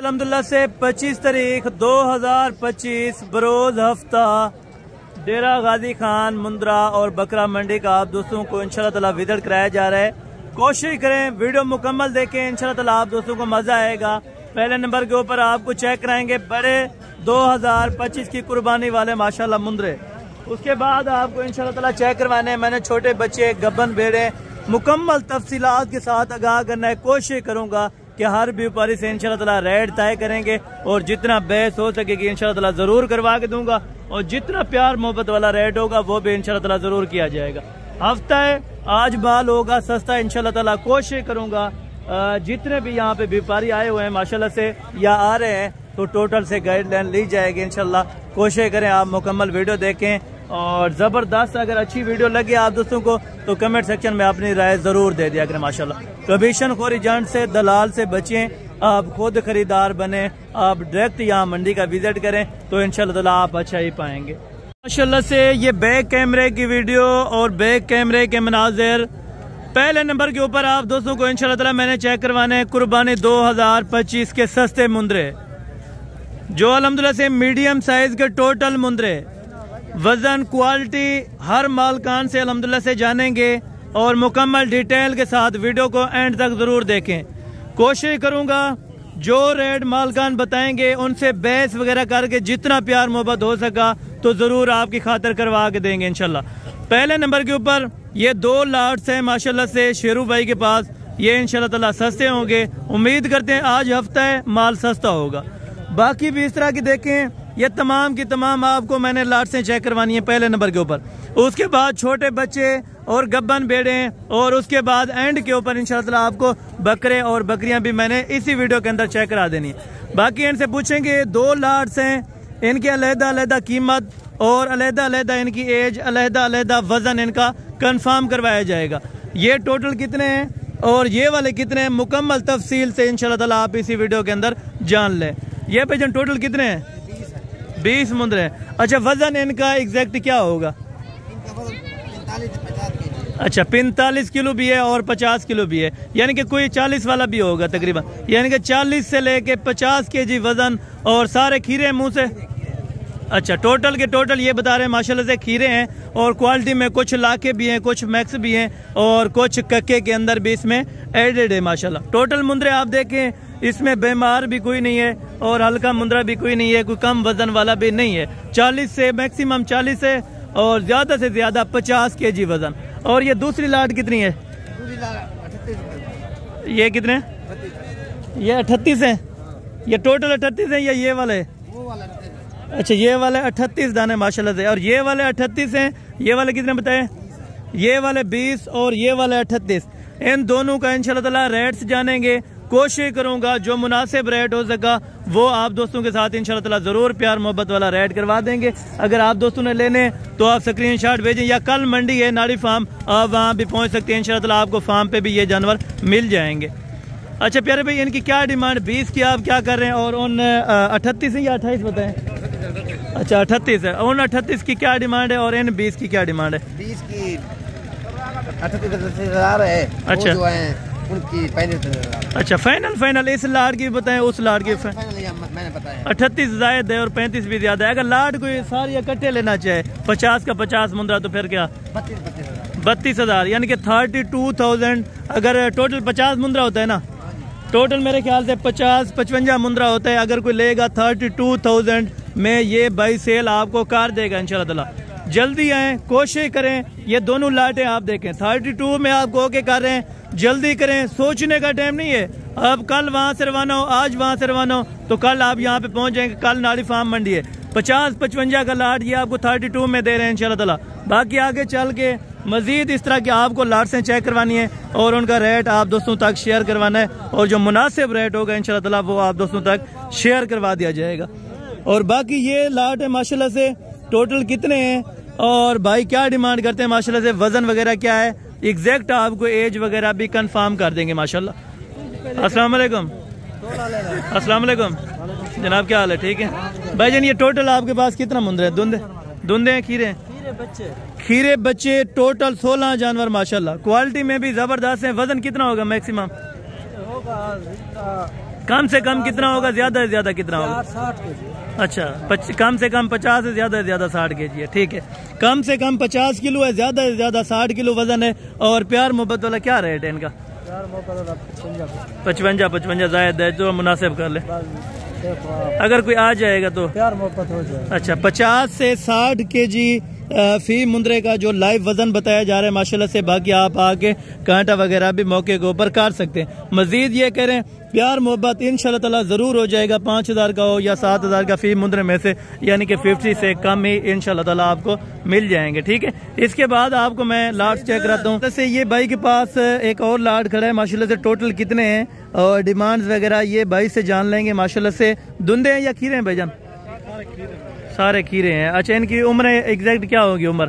अल्हम्दुलिल्लाह से 25 तारीख 2025 बरोज हफ्ता डेरा गाजी खान मुंद्रा और बकरा मंडी का आप दोस्तों को इंशाल्लाह ताला विजिट कराया जा रहा है। कोशिश करें वीडियो मुकम्मल देखें, इंशाल्लाह ताला आप दोस्तों को मजा आएगा। पहले नंबर के ऊपर आपको चेक कराएंगे बड़े 2025 की कुर्बानी वाले माशाल्लाह मुंद्रे। उसके बाद आपको इंशाल्लाह ताला चेक करवाने मैंने छोटे बच्चे गब्बन भेड़े मुकम्मल तफसीलात के साथ आगाह करना है। कोशिश करूंगा कि हर व्यापारी से इंशाल्लाह ताला रेट तय करेंगे और जितना बहस हो सकेगी इंशाल्लाह ताला जरूर करवा के दूंगा और जितना प्यार मोहब्बत वाला रेट होगा वो भी इंशाल्लाह ताला जरूर किया जाएगा। हफ्ता है, आज माल होगा सस्ता इंशाल्लाह ताला। कोशिश करूंगा जितने भी यहाँ पे व्यापारी आए हुए हैं माशाल्लाह से या आ रहे हैं तो टोटल से गाइडलाइन ली जाएगी इंशाल्लाह। कोशिश करें आप मुकम्मल वीडियो देखें और जबरदस्त अगर अच्छी वीडियो लगे आप दोस्तों को तो कमेंट सेक्शन में अपनी राय जरूर दे दिया करें माशाल्लाह। कमीशन खोर एजेंट से दलाल से बचें, आप खुद खरीदार बने, आप डायरेक्ट यहाँ मंडी का विजिट करें तो इंशाल्लाह ताला आप अच्छा ही पाएंगे माशाल्लाह से। ये बैक कैमरे की वीडियो और बैक कैमरे के मनाजिर पहले नंबर के ऊपर आप दोस्तों को इंशाल्लाह ताला मैंने चेक करवाने हैं कुर्बानी 2025 के सस्ते मुंद्रे जो अल्हम्दुलिल्लाह से मीडियम साइज के टोटल मुंद्रे वजन क्वालिटी हर मालकान से अल्हम्दुलिल्लाह से जानेंगे और मुकम्मल डिटेल के साथ वीडियो को एंड तक जरूर देखें। कोशिश करूंगा जो रेट मालकान बताएंगे उनसे बहस वगैरह करके जितना प्यार मोहब्बत हो सका तो जरूर आपकी खातिर करवा के देंगे इंशाल्लाह। पहले नंबर के ऊपर ये 2 लाट्स हैं माशाल्लाह से शेरू भाई के पास, ये इंशाल्लाह ताला सस्ते होंगे। उम्मीद करते हैं आज हफ्ता है माल सस्ता होगा। बाकी भी इस तरह की देखें, ये तमाम की तमाम आपको मैंने लाट से चेक करवानी है पहले नंबर के ऊपर। उसके बाद छोटे बच्चे और गब्बन भेड़े और उसके बाद एंड के ऊपर इंशाल्लाह ताला आपको बकरे और बकरियां भी मैंने इसी वीडियो के अंदर चेक करा देनी है। बाकी इनसे पूछेंगे 2 लाट्स हैं, इनकी अलहदा अलहदा कीमत और अलहदा अलहदा इनकी एज, अलहदा अलहदा वजन इनका कंफर्म करवाया जाएगा। ये टोटल कितने हैं और ये वाले कितने हैं मुकम्मल तफसील से इंशाल्लाह ताला आप इसी वीडियो के अंदर जान लें। ये पेजन टोटल कितने हैं? 20 मुंद्रे। अच्छा, वजन इनका एग्जैक्ट क्या होगा? अच्छा, 45 किलो भी है और 50 किलो भी है, यानी कि कोई 40 वाला भी होगा तकरीबन, यानी कि 40 से लेके 50 केजी वजन। और सारे खीरे मुंह से। अच्छा, टोटल के टोटल ये बता रहे हैं माशाल्लाह से खीरे हैं और क्वालिटी में कुछ लाखे भी हैं, कुछ मैक्स भी हैं और कुछ कक्के के अंदर भी इसमें एडेड है माशाल्लाह। टोटल मुंद्रे आप देखें, इसमें बीमार भी कोई नहीं है और हल्का मुंद्रा भी कोई नहीं है, कोई कम वजन वाला भी नहीं है। 40 से मैक्सिमम 40 है और ज्यादा से ज्यादा 50 केजी वजन। और ये दूसरी लाट कितनी है? ये कितने? ये 38 है। ये टोटल 38 है या ये वाले? अच्छा, ये वाले 38 दाने माशाल्लाह से। और ये वाले 38 हैं। ये वाले कितने बताए? ये वाले 20 और ये वाले 38। इन दोनों का इंशाल्लाह ताला रेट्स जानेंगे। कोशिश करूंगा जो मुनासिब रेट हो सका वो आप दोस्तों के साथ इंशाल्लाह ताला जरूर प्यार मोहब्बत वाला रेट करवा देंगे। अगर आप दोस्तों ने लेने तो आप स्क्रीनशॉट भेजें या कल मंडी है नाड़ी फार्म, आप वहाँ भी पहुँच सकते हैं इंशाल्लाह ताला। आपको फार्म पे भी ये जानवर मिल जाएंगे। अच्छा प्यारे भाई, इनकी क्या डिमांड? 20 की आप क्या कर रहे हैं और उन 38 है या 28 बताएं? अच्छा 38 है। उन 38 की क्या डिमांड है और इन 20 की क्या डिमांड है? 20 की 38,000 है। अच्छा, उनकी अच्छा फाइनल इस लाट की बताएं, उस लाट की मैंने बताया 38 जायद है और 35 भी ज्यादा है। अगर लाट कोई सारी इकट्ठे लेना चाहे 50 का 50 मुंद्रा तो फिर क्या 32,000 यानी कि 32,000। अगर टोटल 50 मुंद्रा होता है ना, टोटल मेरे ख्याल से 55 मुंद्रा होता है। अगर कोई लेगा 32,000 में ये बाई सेल आपको कर देगा इंशाल्लाह ताला। जल्दी आए, कोशिश करें। ये दोनों लाटें आप देखें 32 में आप ओके कर रहे हैं, जल्दी करें, सोचने का टाइम नहीं है। अब कल वहाँ से रवाना हो, आज वहाँ से रवाना हो तो कल आप यहाँ पे पहुँच जाएंगे। कल नाड़ी फार्म मंडी है, 50-55 का लाट ये आपको 32 में दे रहे हैं इंशाल्लाह ताला। बाकी आगे चल के मजीद इस तरह की आपको लाट से चेक करवानी है और उनका रेट आप दोस्तों तक शेयर करवाना है और जो मुनासिब रेट होगा इंशाल्लाह ताला वो आप दोस्तों तक शेयर करवा दिया जाएगा। और बाकी ये लाट है माशाल्लाह से। टोटल कितने हैं और भाई क्या डिमांड करते हैं माशाल्लाह से, वजन वगैरह क्या है, एग्जैक्ट आपको एज वगैरह भी कंफर्म कर देंगे माशाल्लाह। अस्सलाम वालेकुम। अस्सलाम वालेकुम जनाब, क्या हाल है? ठीक है भाईजान। ये टोटल आपके पास कितना मुंद्रे हैं? धुंधे हैं, खीरे हैं? खीरे बच्चे टोटल 16 जानवर माशाल्लाह। क्वालिटी में भी जबरदस्त है। वजन कितना होगा मैक्सिमम? कम से कम कितना होगा, ज्यादा से ज्यादा कितना होगा? 60 kg। अच्छा, कम से कम 50 है, ज्यादा से ज्यादा 60 kg है। ठीक है, कम से कम 50 किलो है, ज्यादा से ज्यादा 60 किलो वजन है। और प्यार मोहब्बत वाला क्या रेट है इनका? 55 जायद है, जो मुनासिब कर ले। अगर कोई आ जाएगा तो प्यार मोहब्बत हो जाएगा। अच्छा, 50 से 60 kg फी मुंद्रे का जो लाइव वजन बताया जा रहा है माशाल्लाह से। बाकी आप आके कांटा वगैरह भी मौके के ऊपर काट सकते हैं। मजीद ये करें प्यार मोहब्बत इंशाल्लाह ताला जरूर हो जाएगा। 5000 का हो या 7000 का फी मुंद्रे में से, यानी कि 50 से कम ही इंशाल्लाह ताला आपको मिल जाएंगे। ठीक है, इसके बाद आपको मैं लाट चेक कराता हूँ। जैसे ये भाई के पास एक और लाट खड़ा है माशाल्लाह से। टोटल कितने हैं और डिमांड्स वगैरह ये भाई से जान लेंगे माशाल्लाह से। धुंधे हैं या खीरे हैं भाईजान? सारे खीरे हैं। अच्छा, इनकी उम्र एग्जैक्ट क्या होगी उम्र?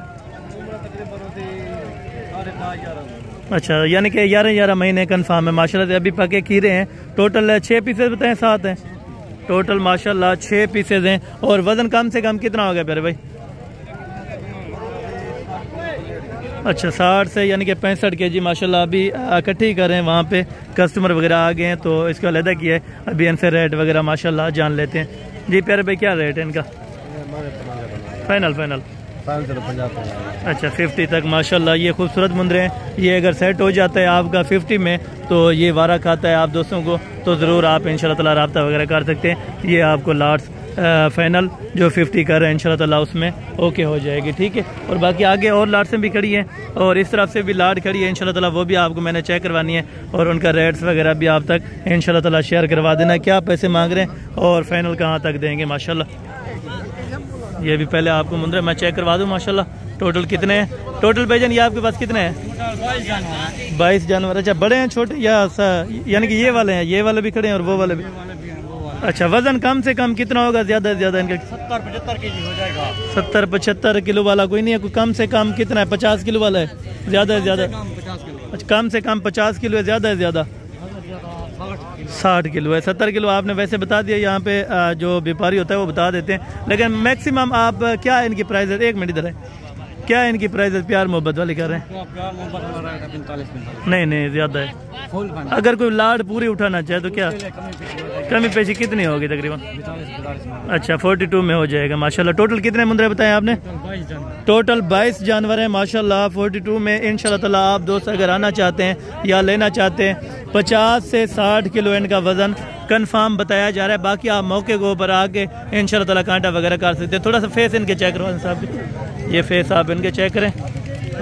अच्छा, यानी कि 11 महीने कन्फर्म है माशाल्लाह से। अभी पके खीरे हैं। टोटल 6 पीसेज बताएं, 7 हैं टोटल माशाल्लाह, 6 पीसेज हैं। और वजन कम से कम कितना हो गया प्यारे भाई? अच्छा, 60 से यानी कि 65 kg माशाल्लाह। अभी इकट्ठी कर रहे हैं, वहाँ पे कस्टमर वगैरह आ गए हैं तो इसको अलहदा किया है। अभी इनसे रेट वगैरह माशाल्लाह जान लेते हैं। जी प्यारे भाई, क्या रेट है इनका? फाइनल अच्छा, 50 तक माशाल्लाह। ये खूबसूरत मुंद्रे हैं। ये अगर सेट हो जाता है आपका 50 में तो ये वारा खाता है आप दोस्तों को, तो ज़रूर आप इंशाल्लाह ताला रब्ता वगैरह कर सकते हैं। ये आपको लाट्स फाइनल जो 50 कर रहे हैं इंशाल्लाह ताला उसमें ओके हो जाएगी। ठीक है, और बाकी आगे और लाट्सें भी खड़ी हैं और इस तरफ से भी लाट खड़ी है इंशाल्लाह ताला, वो भी आपको मैंने चेक करवानी है और उनका रेट्स वगैरह भी आप तक इंशाल्लाह ताला शेयर करवा देना, क्या पैसे मांग रहे हैं और फाइनल कहाँ तक देंगे माशाल्लाह। ये भी पहले आपको मुंद्रे मैं चेक करवा दूँ माशाल्लाह। टोटल कितने हैं टोटल भाईजान? ये आपके पास कितने हैं? 22 जानवर। अच्छा, बड़े हैं छोटे या यानी कि ये वाले हैं, ये वाले भी खड़े हैं और वो वाले भी? अच्छा, वजन कम से कम कितना होगा, ज्यादा से ज्यादा इनका? 70-75 kg हो जाएगा। 70-75 किलो वाला कोई नहीं है? कोई कम से कम कितना है? 50 किलो वाला है? ज्यादा से ज्यादा? अच्छा, कम से कम 50 किलो है, ज्यादा से ज्यादा 60 किलो है। 70 किलो आपने वैसे बता दिया, यहाँ पे जो व्यापारी होता है वो बता देते हैं, लेकिन मैक्सिमम आप क्या इनकी प्राइस है? 1 मिनट इधर है, क्या इनकी प्राइस प्यार मोहब्बत वाली कर रहे हैं? नहीं ज्यादा है। अगर कोई लाड पूरी उठाना चाहे तो क्या कमी पेशी कितनी होगी तकरीबन? अच्छा, 42 में हो जाएगा माशाल्लाह। टोटल कितने मुंद्रे बताए आपने? टोटल 22 जानवर हैं माशाल्लाह। 42 में इंशाल्लाह ताला आप दोस्त अगर आना चाहते हैं या लेना चाहते हैं, 50 से 60 किलो इनका वजन कंफर्म बताया जा रहा है। बाकी आप मौके के ऊपर आके इंशाल्लाह ताला कांटा वगैरह कर सकते हैं। थोड़ा सा फेस इनके चेक करवा साहब, ये फेस आप इनके चेक करें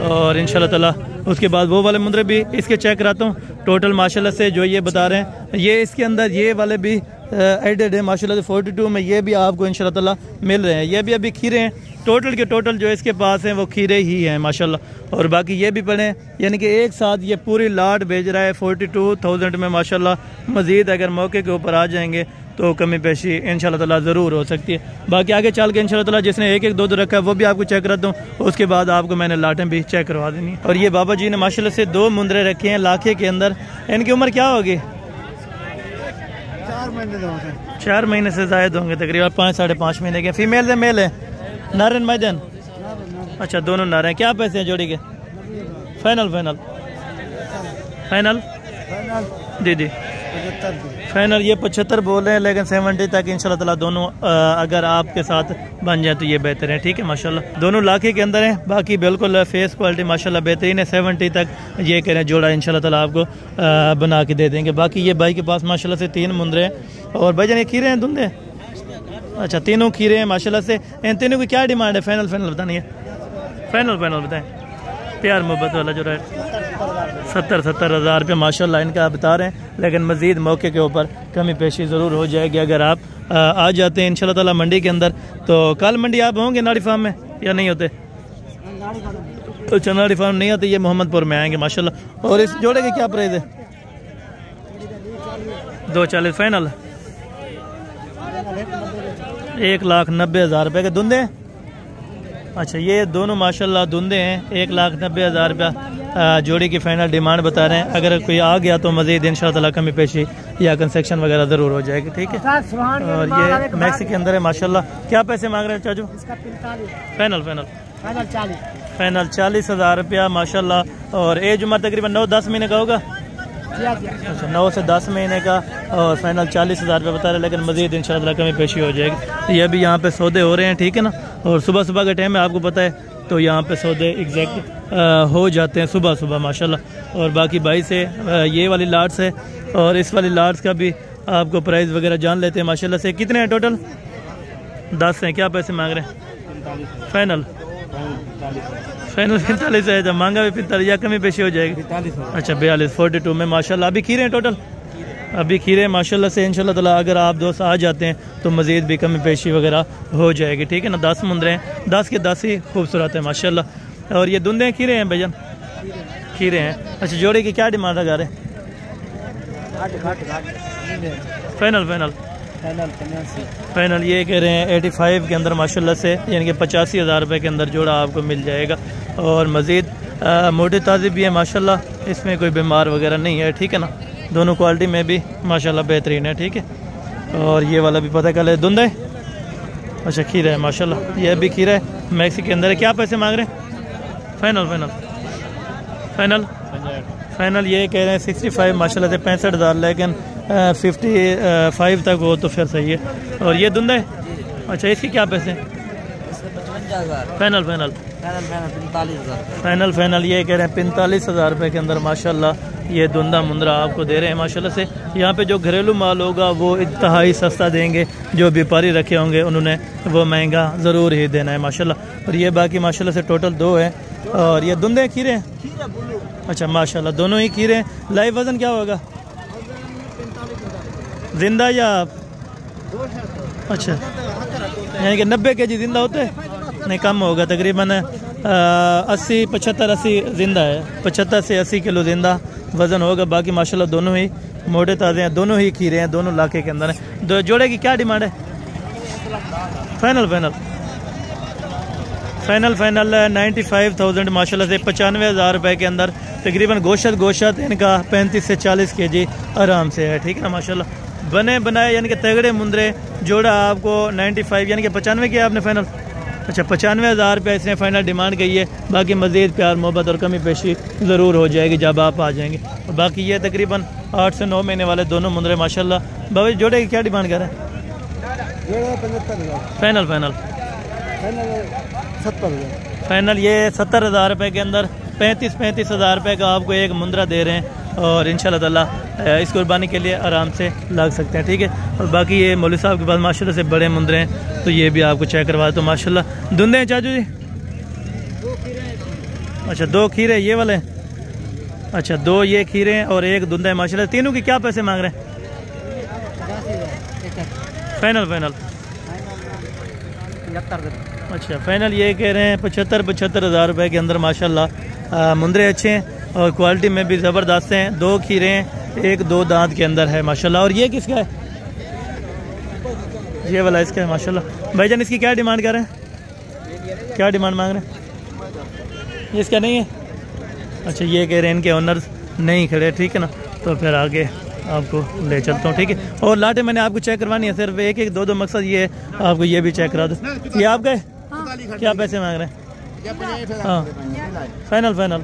और इंशाल्लाह ताला उसके बाद वो वाले मुंद्रे भी इसके चेक कराता हूँ। टोटल माशाल्लाह से जो ये बता रहे हैं, ये इसके अंदर ये वाले भी एडेड है माशाल्लाह से। 42 में ये भी आपको इंशाल्लाह ताला मिल रहे हैं। ये भी अभी खीरे हैं। टोटल के टोटल जो इसके पास हैं वो खीरे ही हैं माशाल्लाह। और बाकी ये भी पड़े हैं, यानी कि एक साथ ये पूरी लाट भेज रहा है 42,000 में माशाल्लाह। मजीद अगर मौके के ऊपर आ जाएंगे तो कमी पेशी इंशाल्लाह ताला ज़रूर हो सकती है। बाकी आगे चल के इंशाल्लाह ताला जिसने 1-1, 2-2 रखा है वो भी आपको चेक कराता हूँ। उसके बाद आपको मैंने लाटें भी चेक करवा देनी है। और ये बाबा जी ने माशाल्लाह से 2 मुंद्रे रखे हैं लाखे के अंदर। इनकी उम्र क्या होगी? 4 महीने से ज़ायद होंगे तकरीबन, 5-5.5 महीने के। फीमेल है मेल है? नारन मैदन? अच्छा, दोनों नारे हैं। क्या पैसे हैं जोड़ी के? फाइनल जी फाइनल ये 75 बोल रहे हैं, लेकिन 70 तक इंशाल्लाह ताला दोनों अगर आपके साथ बन जाए तो ये बेहतर है। ठीक है माशाल्लाह, दोनों लाखे के अंदर हैं। बाकी बिल्कुल फेस क्वालिटी माशाल्लाह बेहतरीन है। 70 तक ये कह रहे हैं जोड़ा इंशाल्लाह ताला आपको बना के दे देंगे। बाकी ये भाई के पास माशाल्लाह से 3 मुंद्रे हैं। और भाईजान ये खीरे हैं धुंधे? अच्छा, तीनों खीरे हैं माशाल्लाह से। इन तीनों की क्या डिमांड है? फाइनल बतानी है। फाइनल बताएं प्यार मोहब्बत वाला जो रेट 70 हज़ार रुपये माशाल्लाह इनका बता रहे हैं, लेकिन मज़ीद मौके के ऊपर कमी पेशी ज़रूर हो जाएगी अगर आप आ जाते हैं इंशाल्लाह ताला मंडी के अंदर। तो कल मंडी आप होंगे नाड़ी फार्म में या नहीं होते? तो चनाड़ी फार्म नहीं होते, ये मोहम्मदपुर में आएंगे माशाल्लाह। और इस जोड़े की क्या प्राइस है? 240 फाइनल। 1,90,000 रुपये के धुंधे? अच्छा, ये दोनों माशाल्लाह धुंधे हैं। 1,90,000 रुपया जोड़ी की फाइनल डिमांड बता रहे हैं। अगर कोई आ गया तो मज़ीद इंशाल्लाह ताला कमी पेशी या कंसेक्शन वगैरह ज़रूर हो जाएगी। ठीक है, और ये मैक्सी के अंदर है माशाल्लाह। क्या पैसे मांग रहे हैं चाचू? फाइनल 40 हज़ार रुपया माशाल्लाह। और एज उम्र तकरीबन 9-10 महीने का होगा। अच्छा 9 से 10 महीने का और फाइनल 40,000 रुपये बता रहे हैं, लेकिन मज़ीद इंशाल्लाह कमी पेशी हो जाएगी। तो ये भी यहाँ पे सौदे हो रहे हैं, ठीक है ना। और सुबह सुबह का टाइम है, आपको पता है, तो यहाँ पे सौदे एग्जैक्ट हो जाते हैं सुबह सुबह माशाल्लाह। और बाकी भाई से ये वाली लाट्स है और इस वाली लाट्स का भी आपको प्राइस वगैरह जान लेते हैं माशाल्लाह से। कितने हैं टोटल? 10 हैं। क्या पैसे मांग रहे हैं? फाइनल 45 है। जब मांगा भी 45 या कमी पेशी हो जाएगी? अच्छा 42 42 में माशाल्लाह। अभी खीरे हैं टोटल? अभी खीरे माशाल्लाह से इंशाल्लाह ताला अगर आप दोस्त आ जाते हैं तो मज़ीद भी कमी पेशी वगैरह हो जाएगी, ठीक है ना। 10 मुंदरे हैं, 10 के 10 ही खूबसूरत है माशाल्लाह। और ये धुंधे खीरे हैं भाईजान? खीरे हैं। अच्छा जोड़े की क्या डिमांड लगा रहे हैं? फाइनल फाइनल फाइनल ये कह रहे हैं 85 के अंदर माशाल्लाह से, यानी कि 85,000 रुपये के अंदर जोड़ा आपको मिल जाएगा। और मज़ीद मोटे ताज़े भी है माशाल्लाह, इसमें कोई बीमार वगैरह नहीं है, ठीक है ना। दोनों क्वालिटी में भी माशाल्लाह बेहतरीन है, ठीक है। और ये वाला भी पता कल है धुंधा है। अच्छा खीरा है माशाल्लाह, ये भी खीरा है, मैक्सी के अंदर है। क्या पैसे मांग रहे हैं? फाइनल फाइनल फाइनल फाइनल ये कह रहे हैं 65 माशाल्लाह से 65,000, लेकिन 55 तक हो तो फिर सही है। और ये धुंधा है। अच्छा इसके क्या पैसे? फाइनल फाइनल फाइनल फाइनल ये कह रहे हैं 45,000 रुपये के अंदर माशाल्लाह ये धुंधा मुंदरा आपको दे रहे हैं माशाल्लाह से। यहाँ पे जो घरेलू माल होगा वो इंतहाई सस्ता देंगे, जो व्यापारी रखे होंगे उन्होंने वो महंगा ज़रूर ही देना है माशाल्लाह। और ये बाकी माशाल्लाह से टोटल 2 है। और ये धुंधे खीरे हैं? अच्छा माशाल्लाह दोनों ही खीरे हैं। लाइव वज़न क्या होगा? जिंदा या अच्छा यानी कि 90 kg जिंदा होते हैं? नहीं कम होगा, तकरीबन 80 75 80 जिंदा है, 75 से 80 किलो जिंदा वज़न होगा। बाकी माशाल्लाह दोनों ही मोटे ताज़े हैं, दोनों ही खीरे हैं, दोनों लाखे के अंदर हैं। दो जोड़े की क्या डिमांड है? फाइनल फाइनल फाइनल फाइनल 95,000 माशाल्लाह से 95,000 रुपये के अंदर तकरीबन गोश्त इनका 35 से 40 kg आराम से है, ठीक है ना माशाल्लाह। बने बनाए यानी कि तगड़े मुंदरे जोड़ा आपको 95 यानी कि 95 किया आपने फाइनल। अच्छा 95,000 रुपये इसने फाइनल डिमांड की है। बाकी मज़ीद प्यार मोहब्बत और कमी पेशी ज़रूर हो जाएगी जब आप आ जाएंगे। और बाकी ये तकरीबन 8 से 9 महीने वाले दोनों मुंदरे माशाल्लाह। बाबा जोड़े की क्या डिमांड कर रहे हैं? फाइनल फाइनल 70,000 फाइनल ये 70,000 रुपये के अंदर 35,000 रुपये का आपको एक मुंदरा दे रहे हैं। और इंशाल्लाह ताला इस कुर्बानी के लिए आराम से लग सकते हैं, ठीक है। और बाकी ये मौलवी साहब के पास माशाल्लाह से बड़े मुंदरे हैं, तो ये भी आपको चेक करवा दो माशाल्लाह। धुंधे हैं चाचू जी? अच्छा 2 खीरे ये वाले? अच्छा 2 ये खीरे हैं और एक धुंधा है माशाल्लाह। तीनों की क्या पैसे मांग रहे हैं? फाइनल फाइनल अच्छा फाइनल ये कह रहे हैं 75,000 रुपये के अंदर माशाल्लाह। मुंदरे अच्छे हैं और क्वालिटी में भी ज़बरदस्त हैं। 2 खीरे हैं, एक 2 दांत के अंदर है माशाल्लाह। और ये किसका है? ये वाला इसका है माशाल्लाह। भाईजान इसकी क्या डिमांड कर रहे हैं? क्या डिमांड मांग रहे हैं? इसका नहीं है? अच्छा ये कह रहे हैं इनके ओनर्स नहीं खड़े, ठीक है ना। तो फिर आगे आपको ले चलता हूँ, ठीक है। और लाटे मैंने आपको चेक करवानी है, सिर्फ एक 2 मकसद ये है, आपको ये भी चेक करा दो। ये आपका है? क्या पैसे मांग रहे हैं? हाँ फाइनल फाइनल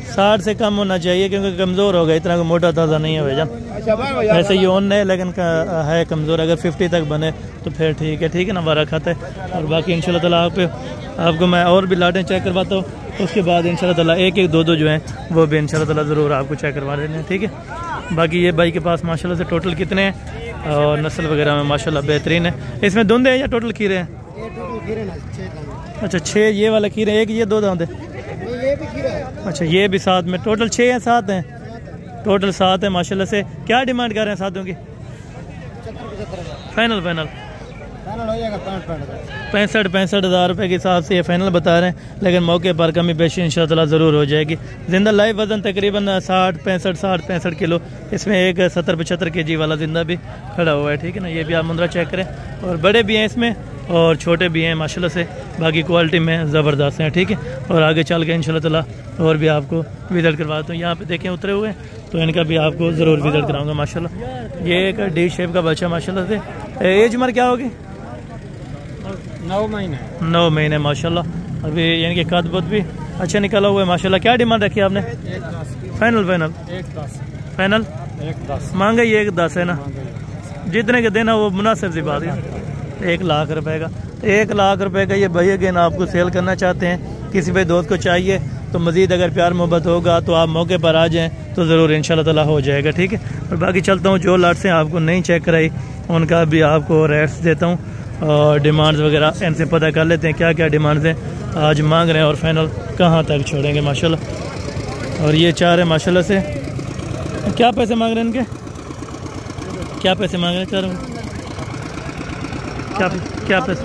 60 से कम होना चाहिए क्योंकि कमज़ोर होगा, इतना को मोटा ताज़ा नहीं है भाईजान। वैसे ये ओन है लेकिन है कमज़ोर, अगर 50 तक बने तो फिर ठीक है ना, वारा खाता है। और बाकी इंशाल्लाह ताला आपको मैं और भी लाटें चेक करवाता हूँ, उसके बाद इंशाल्लाह ताला एक 2 जो हैं वो भी इंशाल्लाह ताला ज़रूर आपको चेक करवा देने हैं, ठीक है। बाकी ये भाई के पास माशाल्लाह से टोटल कितने हैं और नस्ल वगैरह में माशाल्लाह बेहतरीन है। इसमें धुंधे हैं या टोटल खीरे हैं? अच्छा 6 ये वाले खीरे, एक ये 2 दांत है। अच्छा ये भी 7 में, टोटल 6 हैं 7 हैं? टोटल 7 है माशाल्लाह से। क्या डिमांड कर रहे हैं सातों की? फाइनल फाइनल 65,000 रुपये के हिसाब से ये फाइनल बता रहे हैं, लेकिन मौके पर कमी पेशी इंशाल्लाह ताला ज़रूर हो जाएगी। जिंदा लाइव वज़न तकरीबन 60 किलो, इसमें एक 70-75 kg वाला जिंदा भी खड़ा हुआ है, ठीक है ना। ये भी आप मुंदरा चेक करें। और बड़े भी हैं इसमें और छोटे भी हैं माशाल्लाह से, बाकी क्वालिटी में ज़बरदस्त हैं, ठीक है। और आगे चल के इंशाल्लाह ताला और भी आपको विज़िट करवाता हूँ। यहाँ पे देखें उतरे हुए हैं तो इनका भी आपको ज़रूर विज़िट कराऊँगा माशाल्लाह। ये एक डी शेप का बच्चा माशाल्लाह से। एज उम्र क्या होगी? 9 महीने माशाल्लाह। अभी यानी कि कद बुद भी अच्छा निकला हुआ है माशाल्लाह। क्या डिमांड रखी है आपने? फाइनल फाइनल 110 फाइनल 110 मांगे ही 110 है ना, जितने के देना वो मुनासिब सी बात है। 1 लाख रुपए का, 1 लाख रुपए का ये भाई अगेन आपको सेल करना चाहते हैं, किसी भी दोस्त को चाहिए तो मज़ीद अगर प्यार मोहब्बत होगा तो आप मौके पर आ जाएं तो ज़रूर इंशाल्लाह ताला हो जाएगा, ठीक है। और बाकी चलता हूँ, जो लाट्स हैं आपको नहीं चेक कराई उनका भी आपको रेट्स देता हूँ और डिमांड्स वगैरह इनसे पता कर लेते हैं क्या क्या डिमांड्स हैं आज मांग रहे हैं और फाइनल कहाँ तक छोड़ेंगे माशाल्लाह। और ये 4 है माशाल्लाह से। क्या पैसे मांग रहे हैं इनके, क्या पैसे मांग रहे हैं 4 में, क्या पैसे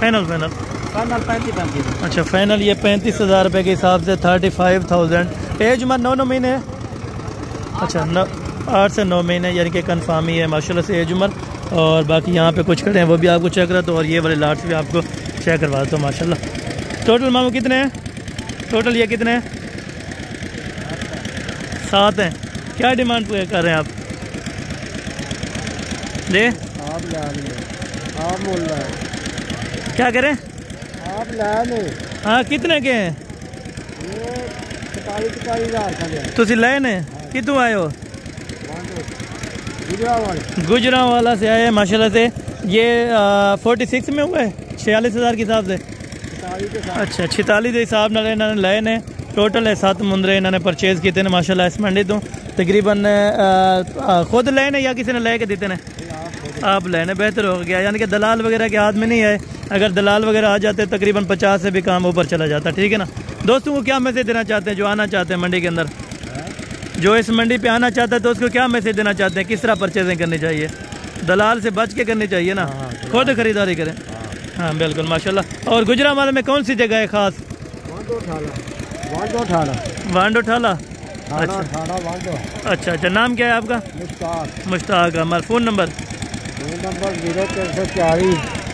फाइनल फाइनल 35। अच्छा फाइनल ये 35,000 रुपये के हिसाब से 35,000। एज में 9 महीने है, अच्छा 8 से 9 महीने यानी कि कन्फर्म ही है माशाल्लाह से एज उम्र। और बाकी यहाँ पे कुछ खड़े हैं वो भी आपको चेक करा तो, और ये वाले लाट्स भी आपको चेक करवा दो माशाल्लाह। टोटल मामू कितने हैं, टोटल ये कितने हैं, 7 हैं। क्या डिमांड कर रहे हैं आप, ले आप बोल रहे हैं, क्या करें आप लाए हाँ कितने के हैं, 45,000 तुसी लाए ने, कितों आए हो, का गुजरांवाला से आए माशाल्लाह से। ये 46 में हुआ है 46,000 के हिसाब से, अच्छा 46 के हिसाब नाल इन्होंने लाए ने। टोटल है 7 मुंदरे इन्होंने परचेज किए ने माशाल्लाह इस मंडी तो। तकरीबन खुद लाए ने या किसी ने ले के देते ने, आप लेने, बेहतर हो गया, यानी कि दलाल वगैरह के हाथ में नहीं है। अगर दलाल वगैरह आ जाते तकरीबन 50 से भी काम ऊपर चला जाता, ठीक है ना। दोस्तों को क्या मैसेज देना चाहते हैं जो आना चाहते हैं मंडी के अंदर, जो इस मंडी पे आना चाहता है तो उसको क्या मैसेज देना चाहते हैं, किस तरह परचेजिंग करनी चाहिए, दलाल से बच के करनी चाहिए ना, खुद खरीदारी करें। हाँ बिल्कुल माशाल्लाह। और गुजरांवाला में कौन सी जगह है खास, वांडो ठाला, अच्छा अच्छा नाम क्या है आपका, मुश्ताक। हमारा फ़ोन नंबर 0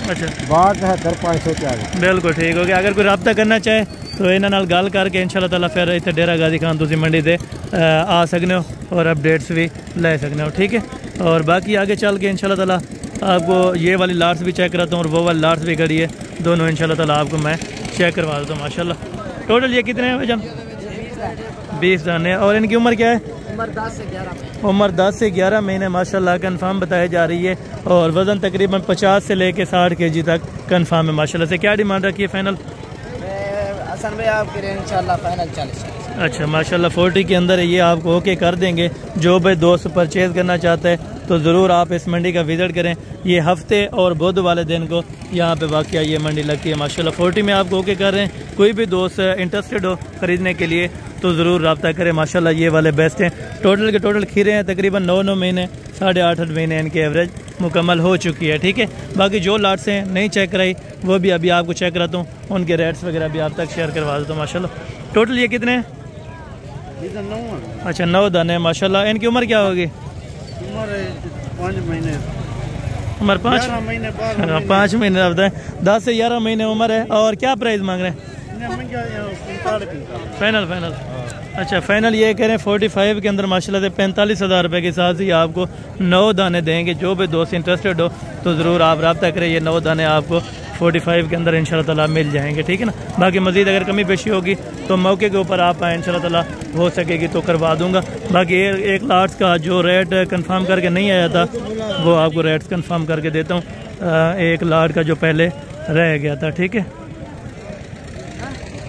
अच्छा 72 बिल्कुल ठीक हो गया। अगर कोई रब्ता करना चाहे तो इन्होंने नाल गल करके इंशाल्लाह ताला फिर इतने डेरा गाजी खान तुम मंडी से आ सकते हो और अपडेट्स भी ले सकते हो, ठीक है। और बाकी आगे चल के इंशाल्लाह ताला आपको ये वाली लाट्स भी चेक कराता हूँ और वो वाली लाट्स भी खड़ी है, दोनों इंशाल्लाह ताला आपको मैं चेक करवा देता हूँ माशाल्लाह। टोटल ये कितने हैं भाईजान, 20 दाने। और इनकी उम्र क्या है, उम्र 10 से 11 महीने माशाल्लाह कंफर्म बताई जा रही है। और वज़न तकरीबन 50 से लेके 60 kg तक कंफर्म है माशाल्लाह से। क्या डिमांड रखी है फाइनल, हसन भाई आपके लिए इंशाल्लाह फाइनल 40। अच्छा माशाल्लाह 40 के अंदर है, ये आपको ओके कर देंगे। जो भाई दोस्त परचेज़ करना चाहता है तो ज़रूर आप इस मंडी का विज़िट करें। ये हफ्ते और बुध वाले दिन को यहाँ पे वाक़या ये मंडी लगती है माशाल्लाह। 40 में आपको ओके कर रहे हैं। कोई भी दोस्त इंटरेस्टेड हो ख़रीदने के लिए तो ज़रूर रब्ता करें माशाल्लाह, ये वाले बेस्ट हैं। टोटल के टोटल खीरे हैं तकरीबन 9 महीने, 8.5 महीने इनके एवरेज मुकम्मल हो चुकी है, ठीक है। बाकी जो लाट्स हैं नहीं चेक कराई वो भी अभी आपको चेक कराता हूँ, उनके रेट्स वगैरह भी आप तक शेयर करवा देता हूँ माशाल्लाह। टोटल ये कितने हैं, अच्छा 9 दाने माशाल्लाह। इनकी उम्र क्या होगी, उम्र 5 महीने, उम्र 5 महीने, 5 महीने अब 10 से 11 महीने उम्र है। और क्या प्राइस मांग रहे हैं फाइनल फाइनल, अच्छा फाइनल ये कह रहे हैं 45 के अंदर माशाल्लाह से 45,000 रुपये के साथ ही आपको 9 दाने देंगे। जो भी दोस्त इंटरेस्टेड हो तो ज़रूर आप रब्ता करें, ये 9 दाने आपको 45 के अंदर इंशाल्लाह ताला मिल जाएंगे, ठीक है ना। बाकी मज़ीद अगर कमी पेशी होगी तो मौके के ऊपर आप आए इंशाल्लाह ताला हो सकेगी तो करवा दूंगा। बाकी एक लाट्स का जो रेट कंफर्म करके नहीं आया था वो आपको रेट्स कंफर्म करके देता हूँ, एक लाट का जो पहले रह गया था, ठीक है।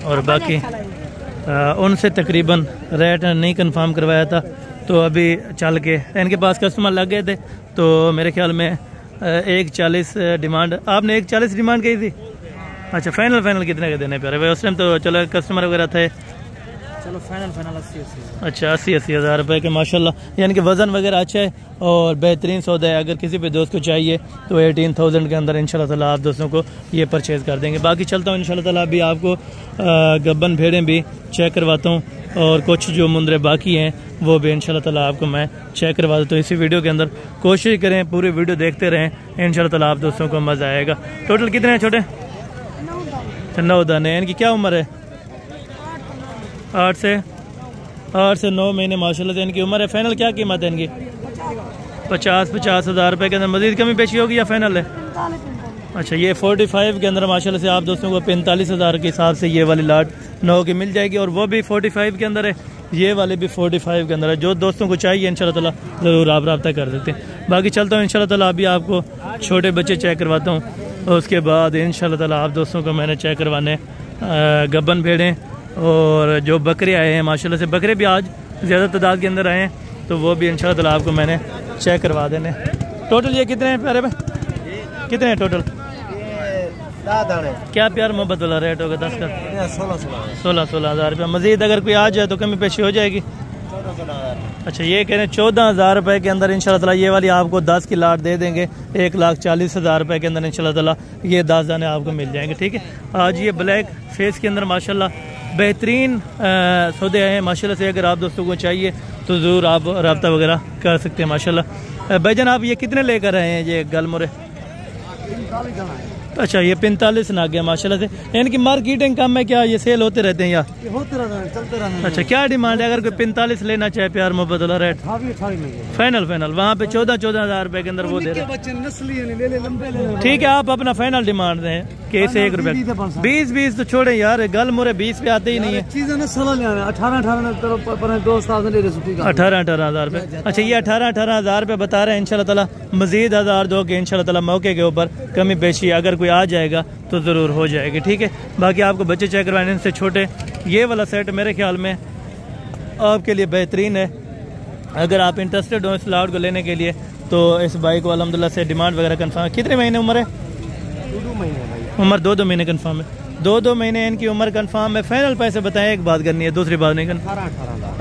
और बाकी उनसे तकरीबन रेट नहीं कंफर्म करवाया था तो अभी चल के इनके पास कस्टमर लग गए थे तो मेरे ख्याल में 140 डिमांड, आपने 140 डिमांड की थी, अच्छा फाइनल फाइनल कितने के देने पे रहे उस टाइम, तो चलो कस्टमर वगैरह थे, चलो फाइनल 80,000, अच्छा 80,000 रुपये के माशाल्लाह। यानी कि वज़न वगैरह अच्छा है और बेहतरीन सौदा है। अगर किसी भी दोस्त को चाहिए तो 18,000 के अंदर इंशाल्लाह ताला आप दोस्तों को ये परचेज़ कर देंगे। बाकी चलता हूँ इंशाल्लाह ताला अभी आपको गब्बन भेड़ें भी चेक करवाता हूँ और कुछ जो मुंदरे बाकी हैं वो भी इंशाल्लाह ताला आपको मैं चेक करवा देता हूँ इसी वीडियो के अंदर। कोशिश करें पूरी वीडियो देखते रहें, इंशाल्लाह ताला आप दोस्तों को मज़ा आएगा। टोटल कितने हैं छोटे, 9 दाने। इनकी क्या उम्र है, 8 से 9 महीने माशाल्लाह से इनकी उम्र है। फाइनल क्या कीमत है इनकी, 50,000 रुपये के अंदर। मज़ीद कमी पेशी होगी या फाइनल है, अच्छा, ये 45 के अंदर माशाल्लाह से आप दोस्तों को 45,000 के हिसाब से ये वाली लाट 9 की मिल जाएगी, और वो भी 45 के अंदर है, ये वाले भी 45 के अंदर है। जो दोस्तों को चाहिए इंशाल्लाह ताला ज़रूर आप रब्ता कर देते हैं। बाकी चलता हूँ इंशाल्लाह ताला, अभी आपको छोटे बच्चे चेक करवाता हूँ, और उसके बाद इंशाल्लाह ताला आप दोस्तों को मैंने चेक करवाने गब्बन भेड़ें और जो बकरे आए हैं माशाल्लाह से। बकरे भी आज ज़्यादा तादाद के अंदर आए हैं, तो वो भी इंशाल्लाह ताला आपको मैंने चेक करवा देने। टोटल ये कितने हैं प्यारे भाई, कितने हैं टोटल? क्या प्यार मोहब्बत वाला रेट होगा 10 का? 16 हज़ार रुपया। मज़ीद अगर कोई आ जाए तो कमी पेशी हो जाएगी? अच्छा, ये कह रहे हैं 14,000 रुपये के अंदर इंशाल्लाह ताला ये वाली आपको 10 की लाट दे देंगे। 1,40,000 रुपये के अंदर इंशाल्लाह ताला ये 10 दाने आपको मिल जाएंगे। ठीक है, आज ये ब्लैक फेस के अंदर माशाल्लाह बेहतरीन सौदे आए हैं माशाल्लाह से। अगर आप दोस्तों को चाहिए तो ज़रूर आप रब्ता वगैरह कर सकते हैं माशाल्लाह। भाईजान आप ये कितने लेकर आए हैं ये गलमुरे? अच्छा, ये 45 ना गया माशाल्लाह से। इनकी मार्केटिंग कम है क्या, ये सेल होते रहते हैं या होते रहते हैं, चलते रहते हैं? अच्छा, क्या डिमांड है अगर कोई 45 लेना चाहे प्यार मोहब्बत वाला रेट? फाइनल वहाँ पे 14,000 रुपए के अंदर वो दे रहे हैं। ठीक है, आप अपना फाइनल डिमांड दें कि 1 रुपये 20 तो छोड़े यार, गल मुरे 20 पे आते ही नहीं है। 18,000 रुपये। अच्छा, ये 18,000 रुपये बता रहे हैं। इंशाल्लाह ताला मजीद 1,000 दो के इंशाल्लाह ताला मौके के ऊपर कमी बेशी अगर कोई आ जाएगा तो ज़रूर हो जाएगी। ठीक है, बाकी आपको बच्चे चेक करवाने से छोटे ये वाला सेट मेरे ख्याल में आपके लिए बेहतरीन है। अगर आप इंटरेस्टेड हो इस लाट को लेने के लिए तो इस बाइक को अल्हम्दुलिल्लाह से डिमांड वगैरह कंफर्म है। कितने महीने उम्र है? 2 महीने। उम्र 2 महीने कंफर्म है। 2 महीने इनकी उम्र कंफर्म है। फाइनल पैसे बताएं, एक बात करनी है, दूसरी बात नहीं करनी।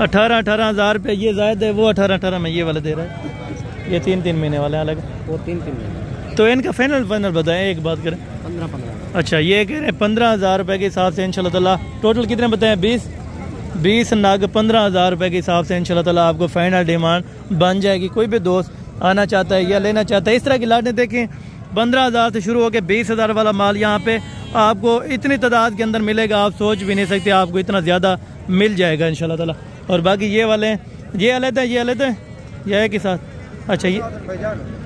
18,000 रुपये ये ज़ायद है, वो 18,000 में ये वाला दे रहा है। ये 3 महीने वाले अलग, वो 3 महीने। तो इनका फाइनल बताएं, एक बात करें। 15। अच्छा, ये कह रहे हैं 15,000 रुपये के हिसाब से इंशाल्लाह ताला टोटल कितने बताएं? 20 नाग 15,000 रुपये के हिसाब से इंशाल्लाह ताला आपको फाइनल डिमांड बन जाएगी। कोई भी दोस्त आना चाहता है या लेना चाहता है इस तरह की लाटें देखें, 15,000 से शुरू होकर 20,000 वाला माल यहाँ पे आपको इतनी तादाद के अंदर मिलेगा, आप सोच भी नहीं सकते आपको इतना ज़्यादा मिल जाएगा इंशाल्लाह ताला। और बाकी ये वाले ये अलग है, ये अलग है, ये एक ही साथ? अच्छा, ये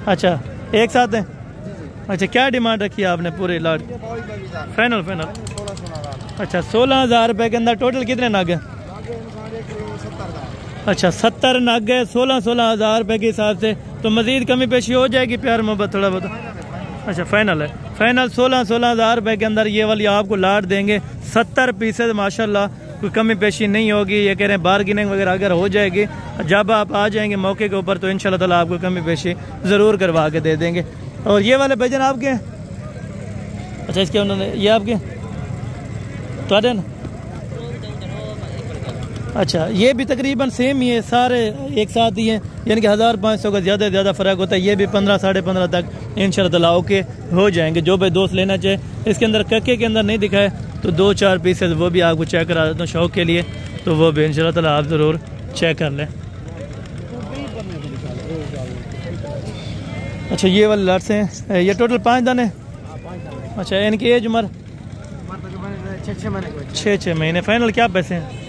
अच्छा एक साथ है। अच्छा, क्या डिमांड रखी है आपने पूरे लाट? फाइनल अच्छा, 16,000 रुपये के अंदर टोटल कितने नाग है? अच्छा, 70 नाग है 16,000 रुपये के हिसाब से। तो मजीद कमी पेशी हो जाएगी प्यार मोहब्बत थोड़ा बहुत? अच्छा, फाइनल है। फाइनल 16,000 रुपये के अंदर ये वाली आपको लाट देंगे। 70 पीसेज माशाल्लाह, कोई कमी पेशी नहीं होगी। ये कह रहे हैं बार्गेनिंग वगैरह अगर हो जाएगी, जब आप आ जाएंगे मौके के ऊपर तो इंशाल्लाह ताला आपको कमी पेशी ज़रूर करवा के दे देंगे। और ये वाले भाईजान आपके? अच्छा, इसके उन्होंने ये आपके तो ना? अच्छा, ये भी तकरीबन सेम ही है, सारे एक साथ ही हैं, यानी कि 1,500 का ज़्यादा फ़र्क होता है। ये भी 15 साढ़े 15 तक इंशाल्लाह ताला ओके हो जाएंगे। जो भाई दोस्त लेना चाहे, इसके अंदर कक्के के अंदर नहीं दिखाए तो 2-4 पीसेस वो भी आपको चेक करा देता हूँ शौक़ के लिए, तो वो भी इंशाल्लाह ताला आप ज़रूर चेक कर लें। अच्छा, ये वाले लाट्स हैं, ये टोटल 5 दाने। अच्छा, इनकी एज उम्र 6 महीने। फाइनल क्या पैसे हैं?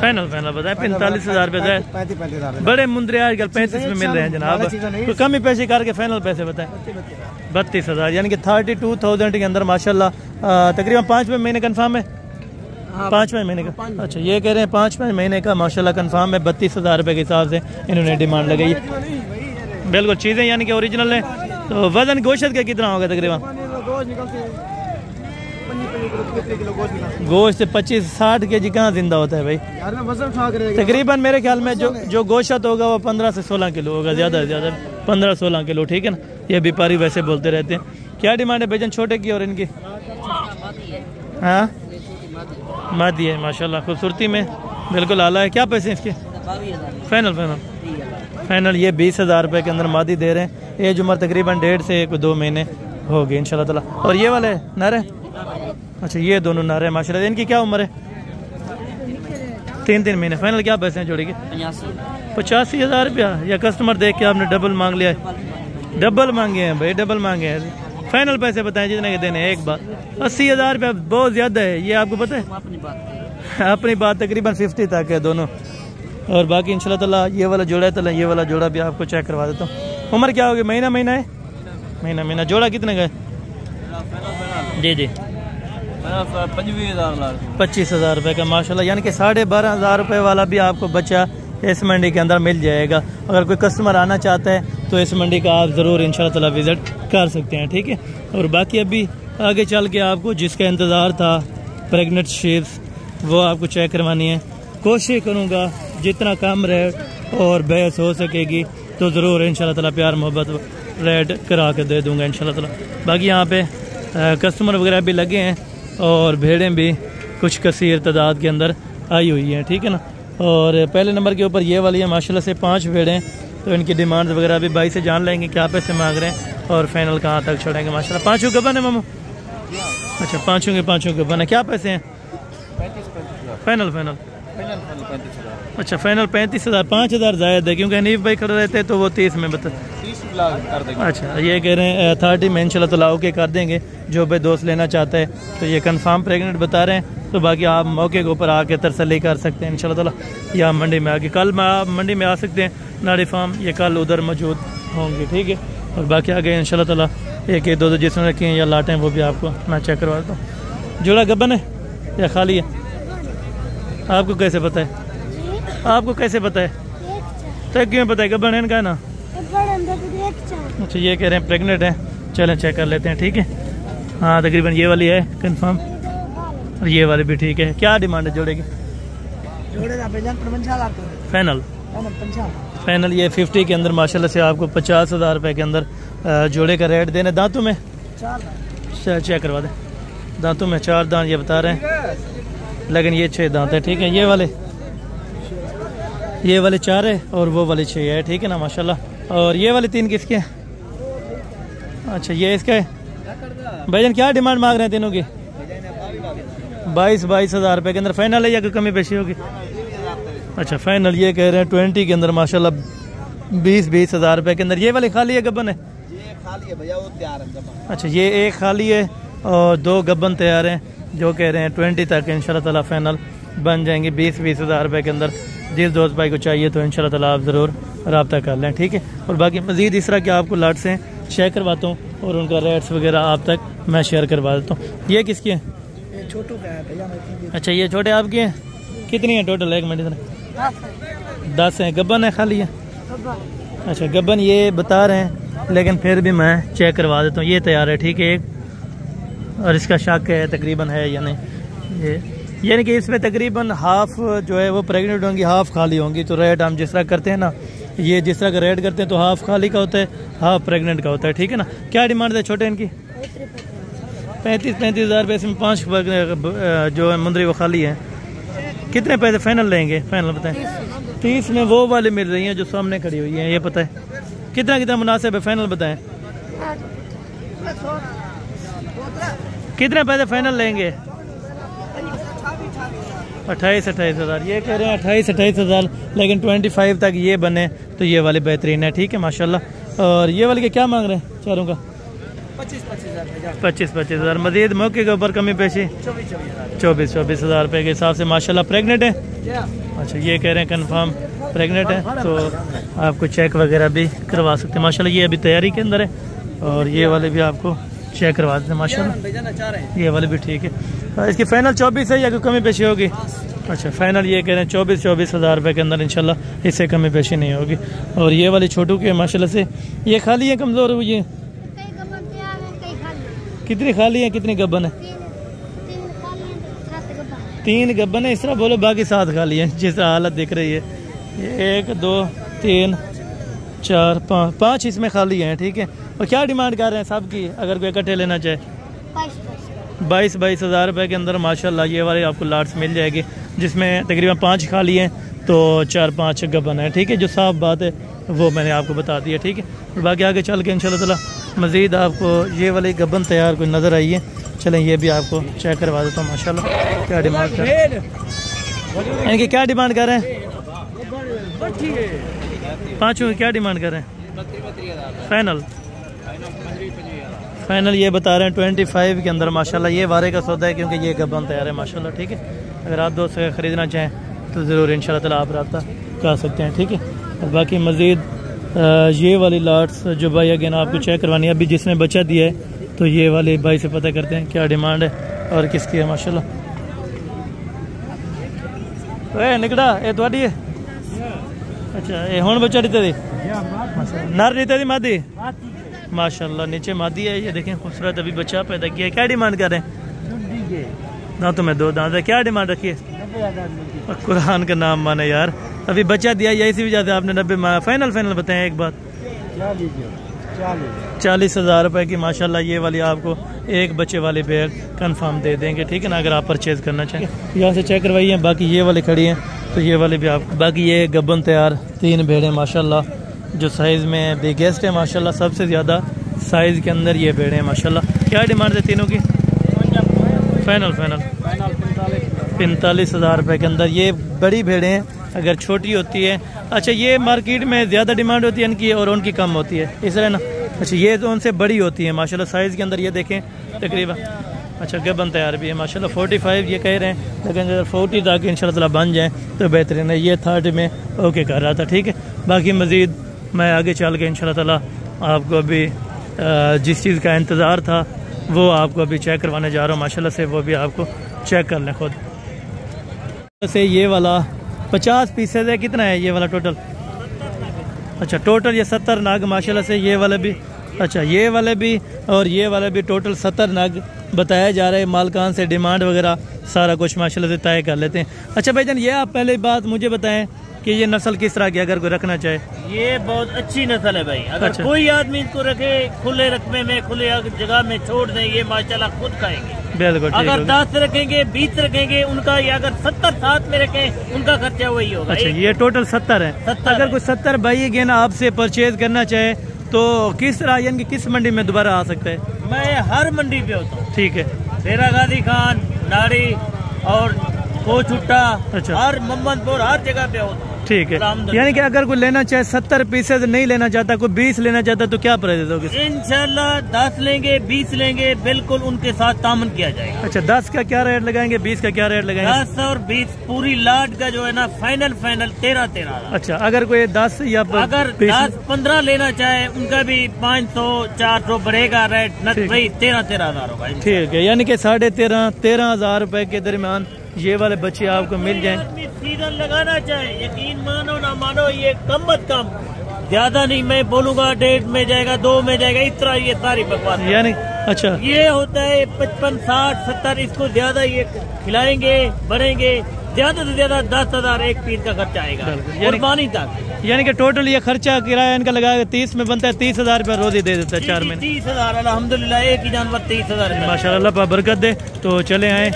फाइनल बताए 45,000 रुपये। 35,000 बड़े मुंदरे आजकल 35 में मिल रहे हैं जनाब, तो कमी पैसे करके फाइनल पैसे बताएं। 32,000 यानी कि 32,000 के अंदर माशाल्लाह तकरीबन 5वें महीने कन्फर्म है। 5वें महीने का? अच्छा, ये कह रहे हैं 5वें महीने का माशाल्लाह कन्फर्म है। 32,000 रुपये के हिसाब से इन्होंने डिमांड लगाई है। बिल्कुल चीज़ें यानी कि ओरिजिनल है। तो वजन गोश्त का कितना होगा तकरीबन? गोश्त 25-60 kg कहाँ जिंदा होता है भाई? तकरीबन मेरे ख्याल में जो गोश्त होगा वो 15 से 16 किलो होगा, ज़्यादा से ज़्यादा 15-16 किलो। ठीक है ना, ये व्यापारी वैसे बोलते रहते हैं। क्या डिमांड है भाईजान छोटे की और इनकी? हाँ, मादी है माशाल्लाह, खूबसूरती में बिल्कुल आला है। क्या पैसे इसके? फाइनल ये 20,000 रुपये के अंदर मादी दे रहे हैं। एज उम्र तकरीबन 1.5 से 2 महीने होगी इंशाल्लाह ताला। और ये वाले नारे? अच्छा, ये दोनों नारे माशाल्लाह। इनकी क्या उम्र है? 3 महीने। फाइनल क्या पैसे हैं जोड़ी के? 85,000 रुपया। या कस्टमर देख के आपने डबल मांग लिया है? डबल मांगे हैं भाई, डबल मांगे हैं। फाइनल पैसे बताएं जितने के देने हैं। एक बात 80,000 रुपया बहुत ज़्यादा है, ये आपको पता है? अपनी बात तकरीबन 50 तक है दोनों। और बाकी इंशाल्लाह ताला ये वाला जोड़ा है, ताला ये वाला जोड़ा भी आपको चेक करवा देता हूँ। उम्र क्या होगी? महीना है? महीना जोड़ा कितने का? जी जी 25,000 रुपये का माशाल्लाह, यानी कि 12,500 रुपये वाला भी आपको बच्चा इस मंडी के अंदर मिल जाएगा। अगर कोई कस्टमर आना चाहता है तो इस मंडी का आप ज़रूर इंशाल्लाह ताला विज़िट कर सकते हैं, ठीक है। और बाकी अभी आगे चल के आपको जिसका इंतज़ार था प्रेगनेंट शीप्स वो आपको चेक करवानी है। कोशिश करूँगा जितना कम रेट और बहस हो सकेगी तो ज़रूर इंशाल्लाह ताला प्यार मोहब्बत रेट करा के दे दूँगा इंशाल्लाह ताला। बाकी यहाँ पे कस्टमर वगैरह भी लगे हैं और भेड़ें भी कुछ कसीर तादाद के अंदर आई हुई हैं, ठीक है ना। और पहले नंबर के ऊपर ये वाली है माशाल्लाह से 5 भेड़ें, तो इनकी डिमांड वगैरह भी भाई से जान लेंगे क्या पैसे मांग रहे हैं और फाइनल कहाँ तक छोड़ेंगे माशाल्लाह। 5 गबन है मामू? अच्छा 5 गबन है। क्या पैसे हैं फाइनल? अच्छा फाइनल 35,000। 5,000 ज़ायद है क्योंकि हनीफ भाई खड़े रहते तो वो 30 में बता। अच्छा ये कह रहे हैं 30 में इंशाल्लाह ताला ओके कर देंगे। जो भाई दोस्त लेना चाहता है तो ये कंफर्म प्रेग्नेंट बता रहे हैं, तो बाकी आप मौके के ऊपर आके तसल्ली कर सकते हैं इंशाल्लाह ताला, या मंडी में आके। कल आप मंडी में आ सकते हैं नाड़ी फार्म, ये कल उधर मौजूद होंगे, ठीक है। और बाकी आगे इंशाल्लाह ताला एक दो जिसमें रखे हैं या लाटे हैं वो भी आपको मैं चेक करवा देता हूँ। जोड़ा गबन है या खाली है? आपको कैसे पता है? आपको कैसे पता है? तो क्यों पता है? गबन है इनका ना। अच्छा ये कह रहे हैं प्रेग्नेंट है, चलें चेक कर लेते हैं, ठीक है। हाँ तकरीबन ये वाली है कंफर्म और ये वाली भी ठीक है। क्या डिमांड है जोड़े की? फाइनल ये 50 के अंदर माशाल्लाह से आपको 50,000 रुपये के अंदर जोड़े का रेट देने। दांतों में चेक करवा दें, दांतों में 4 दांत ये बता रहे हैं, लेकिन ये 6 दांत है, ठीक है। ये वाले 4 है और वो वाले 6 है, ठीक है ना माशाल्लाह। और ये वाले 3 किसके हैं? अच्छा ये इसका है। भाईजान क्या डिमांड मांग रहे हैं तीनों की? 22,000 रुपये के अंदर फाइनल है या कोई कमी पेशी होगी? अच्छा फाइनल ये कह रहे हैं 20 के अंदर माशाल्लाह 20,000 रुपये के अंदर। ये वाली खाली है गब्बन है? ये खाली है भैया, वो तैयार है। अच्छा ये एक खाली है और 2 गब्बन तैयार हैं, जो कह रहे हैं 20 तक इंशाल्लाह ताला फाइनल बन जाएंगे 20,000 रुपये के अंदर। जिस दोस्त भाई को चाहिए तो इंशाल्लाह ताला आप ज़रूर रब्ता कर लें, ठीक है। और बाकी मज़ीद इस तरह के आपको लाट्स हैं शेयर करवाता हूँ और उनका रेट्स वगैरह आप तक मैं शेयर करवा देता हूँ। ये किसकी है? छोटू का है भैया। अच्छा ये छोटे आपके हैं? कितनी है टोटल एक मिनट? 10 हैं। गब्बन है खाली है? अच्छा गब्बन ये बता रहे हैं, लेकिन फिर भी मैं चेक करवा देता हूँ। ये तैयार है, ठीक है एक, और इसका शक है तकरीबन है या नहीं। ये यानी कि इसमें तकरीबन हाफ जो है वो प्रेग्नेंट होंगी, हाफ खाली होंगी। तो रेट हम जिस तरह करते हैं ना, ये जिस तरह का रेट करते हैं तो हाफ खाली का होता है, हाफ प्रेग्नेंट का होता है, ठीक है ना। क्या डिमांड है छोटे इनकी? 35,000 रुपये। इसमें 5 जो है मुंदरी वो खाली है। कितने पैसे फाइनल लेंगे? फाइनल बताएं। 30 में वो वाले मिल रही हैं जो सामने खड़ी हुई हैं, ये पता है कितना मुनासिब है? फाइनल बताएं कितने पैसे फाइनल लेंगे? 28,000। ये कह रहे हैं 28,000, लेकिन 25 तक ये बने तो ये वाले बेहतरीन है, ठीक है माशाल्लाह। और ये वाले के क्या मांग रहे हैं चारों का? 25,000। मजीद मौके के ऊपर कमी पेशी 24,000 रुपये के हिसाब से माशाल्लाह। प्रेग्नेंट है? अच्छा ये कह रहे हैं कंफर्म प्रेग्नेंट है, तो आपको चेक वगैरह भी करवा सकते हैं माशाल्लाह। ये अभी तैयारी के अंदर है और ये वाले भी आपको चेक करवा देते हैं माशाल्लाह। ये वाले भी ठीक है। इसकी फाइनल 24 है या कोई कमी पेशी होगी? अच्छा फाइनल ये कह रहे हैं 24,000 रुपये के अंदर इंशाल्लाह, इससे कमी पेशी नहीं होगी। और ये वाली छोटू के माशाल्लाह से ये खाली है कमज़ोर हुई है? कितनी खाली है कितनी गब्बन है? 3 गब्बन है। इस तरह बोलो बाकी 7 खाली है जिस हालत दिख रही है। 1 2 3 4 5 इसमें खाली हैं, ठीक है। और क्या डिमांड कर रहे हैं सब की अगर कोई इकट्ठे लेना चाहे? 22,000 रुपये के अंदर माशाल्लाह ये वाले आपको लाट्स मिल जाएगी, जिसमें तकरीबन 5 खाली हैं तो 4-5 गबन है, ठीक है। जो साफ बात है वो मैंने आपको बता दिया, ठीक है। और बाकी आगे चल के इंशाल्लाह ताला मज़ीद आपको ये वाली गबन तैयार कोई नज़र आई है, चलें ये भी आपको चेक करवा देता हूँ माशाल्लाह। क्या डिमांड कर रहे हैं इनकी? क्या डिमांड कर रहे हैं? 5 की क्या डिमांड कर रहे हैं? फाइनल ये बता रहे हैं 25 के अंदर माशाल्लाह। ये वारे का सौदा है क्योंकि ये गबन तैयार है माशाल्लाह, ठीक है। अगर आप दोस्त ख़रीदना चाहें तो ज़रूर इंशाल्लाह ताला आप रब्ता कर सकते हैं, ठीक है। और बाकी मज़ीद ये वाली लाट्स जो भाई अगेन आपको चेक करवानी है, अभी जिसने बच्चा दिया है तो ये वाले भाई से पता करते हैं क्या डिमांड है और किसकी है। माशाल्लाह निकड़ा ये थोड़ी है। अच्छा ये हुण बच्चा दिते दी नर दिते दी मादी माशाल्लाह नीचे मादी है। ये देखें खूबसूरत अभी बच्चा पैदा किया है। क्या डिमांड कर रहे हैं? दांतों में 2 दांत है। क्या डिमांड रखी है? कुरान का नाम माने यार, अभी बच्चा दिया यही से भी ज्यादा आपने 90 फाइनल बताएं एक बात। 40,000 रुपए की माशाल्लाह ये वाली आपको एक बच्चे वाली बैग कंफर्म दे देंगे, ठीक है ना, अगर आप परचेज करना चाहें। यहाँ से चेक करवाइए। बाकी ये वाली खड़ी हैं तो ये वाली भी आपको। बाकी ये गब्बन तैयार 3 भेड़ें माशाल्लाह जो साइज़ में बिगेस्ट है माशाल्लाह, सबसे ज़्यादा साइज़ के अंदर ये भेड़ें हैं माशाल्लाह। क्या डिमांड है तीनों की? फाइनल 45,000 रुपये के अंदर ये बड़ी भेड़ें हैं। अगर छोटी होती है, अच्छा ये मार्केट में ज़्यादा डिमांड होती है इनकी और उनकी कम होती है, इस तरह ना। अच्छा ये तो उनसे बड़ी होती है माशाल्लाह साइज़ के अंदर। ये देखें तकरीबन अच्छा गबन तैयार भी है माशाल्लाह। 45 ये कह रहे हैं, लेकिन अगर 40 तक इंशाल्लाह बन जाए तो बेहतरीन है। ये 30 में ओके कर रहा था, ठीक है। बाकी मज़ीद मैं आगे चल के इंशाल्लाह ताला आपको अभी जिस चीज़ का इंतज़ार था वो आपको अभी चेक करवाने जा रहा हूँ माशाल्लाह से, वो भी आपको चेक कर लें खुद से। ये वाला 50 पीसेज है। कितना है ये वाला टोटल? अच्छा टोटल ये 70 नग माशाल्लाह से। ये वाले भी अच्छा ये वाले भी और ये वाले भी टोटल 70 नग बताया जा रहा है। मालकान से डिमांड वगैरह सारा कुछ माशाल्लाह से तय कर लेते हैं। अच्छा भाईजान ये आप पहले बात मुझे बताएं कि ये नस्ल किस तरह की अगर कोई रखना चाहे? ये बहुत अच्छी नस्ल है भाई। अगर अच्छा। कोई आदमी इसको रखे खुले रकबे में खुले जगह में छोड़ दें, ये माशाल्लाह खुद खाएंगे। बिल्कुल। अगर 10 रखेंगे 20 रखेंगे उनका, या अगर 70 साथ में रखें उनका खर्चा वही होगा। अच्छा ये टोटल 70 है। 70 अगर कोई 70 भाई अगेन आपसे परचेज करना चाहे तो किस तरह यानी किस मंडी में दोबारा आ सकता है? मैं हर मंडी पे होता हूँ, ठीक है। डेरा गाजी खान, नाड़ी और कोचुट्टा, अच्छा। हर मोहम्मदपुर हर जगह पे होता हूँ, ठीक है। यानी कि अगर कोई लेना चाहे 70 पीसेज नहीं लेना चाहता, कोई 20 लेना चाहता तो क्या प्राइस दोगे? इंशाल्लाह 10 लेंगे 20 लेंगे बिल्कुल उनके साथ तामन किया जाएगा। अच्छा 10 का क्या रेट लगाएंगे, 20 का क्या रेट लगाएंगे? 10 और 20 पूरी लाट का जो है ना फाइनल 13 अच्छा अगर कोई 10 या अगर 10-15 लेना चाहे उनका भी 500-400 बढ़ेगा रेट, भाई 13,000 होगा। ठीक है, यानी कि 13,500 रुपए के दरमियान ये वाले बच्चे आपको मिल जाएं। सीजन लगाना चाहे, यकीन मानो ना मानो, ये कम बद कम ज्यादा नहीं मैं बोलूंगा 1.5 में जाएगा, 2 में जाएगा, इस तरह ये सारी बकवास यानी। अच्छा ये होता है 55, 60, 70, इसको ज्यादा ये खिलाएंगे बढ़ेंगे, ज्यादा से ज्यादा 10,000 एक पीस का खर्चा आएगा कुर्बानी तक। यानी कि टोटल ये खर्चा किराया इनका लगा 30 में बनता है। 30,000 रुपया रोज ही दे देता है 4 महीने। 30,000 अल्हम्दुलिल्लाह, एक ही जानवर 30,000 माशाल्लाह अल्लाह बरकत दे। तो चले आए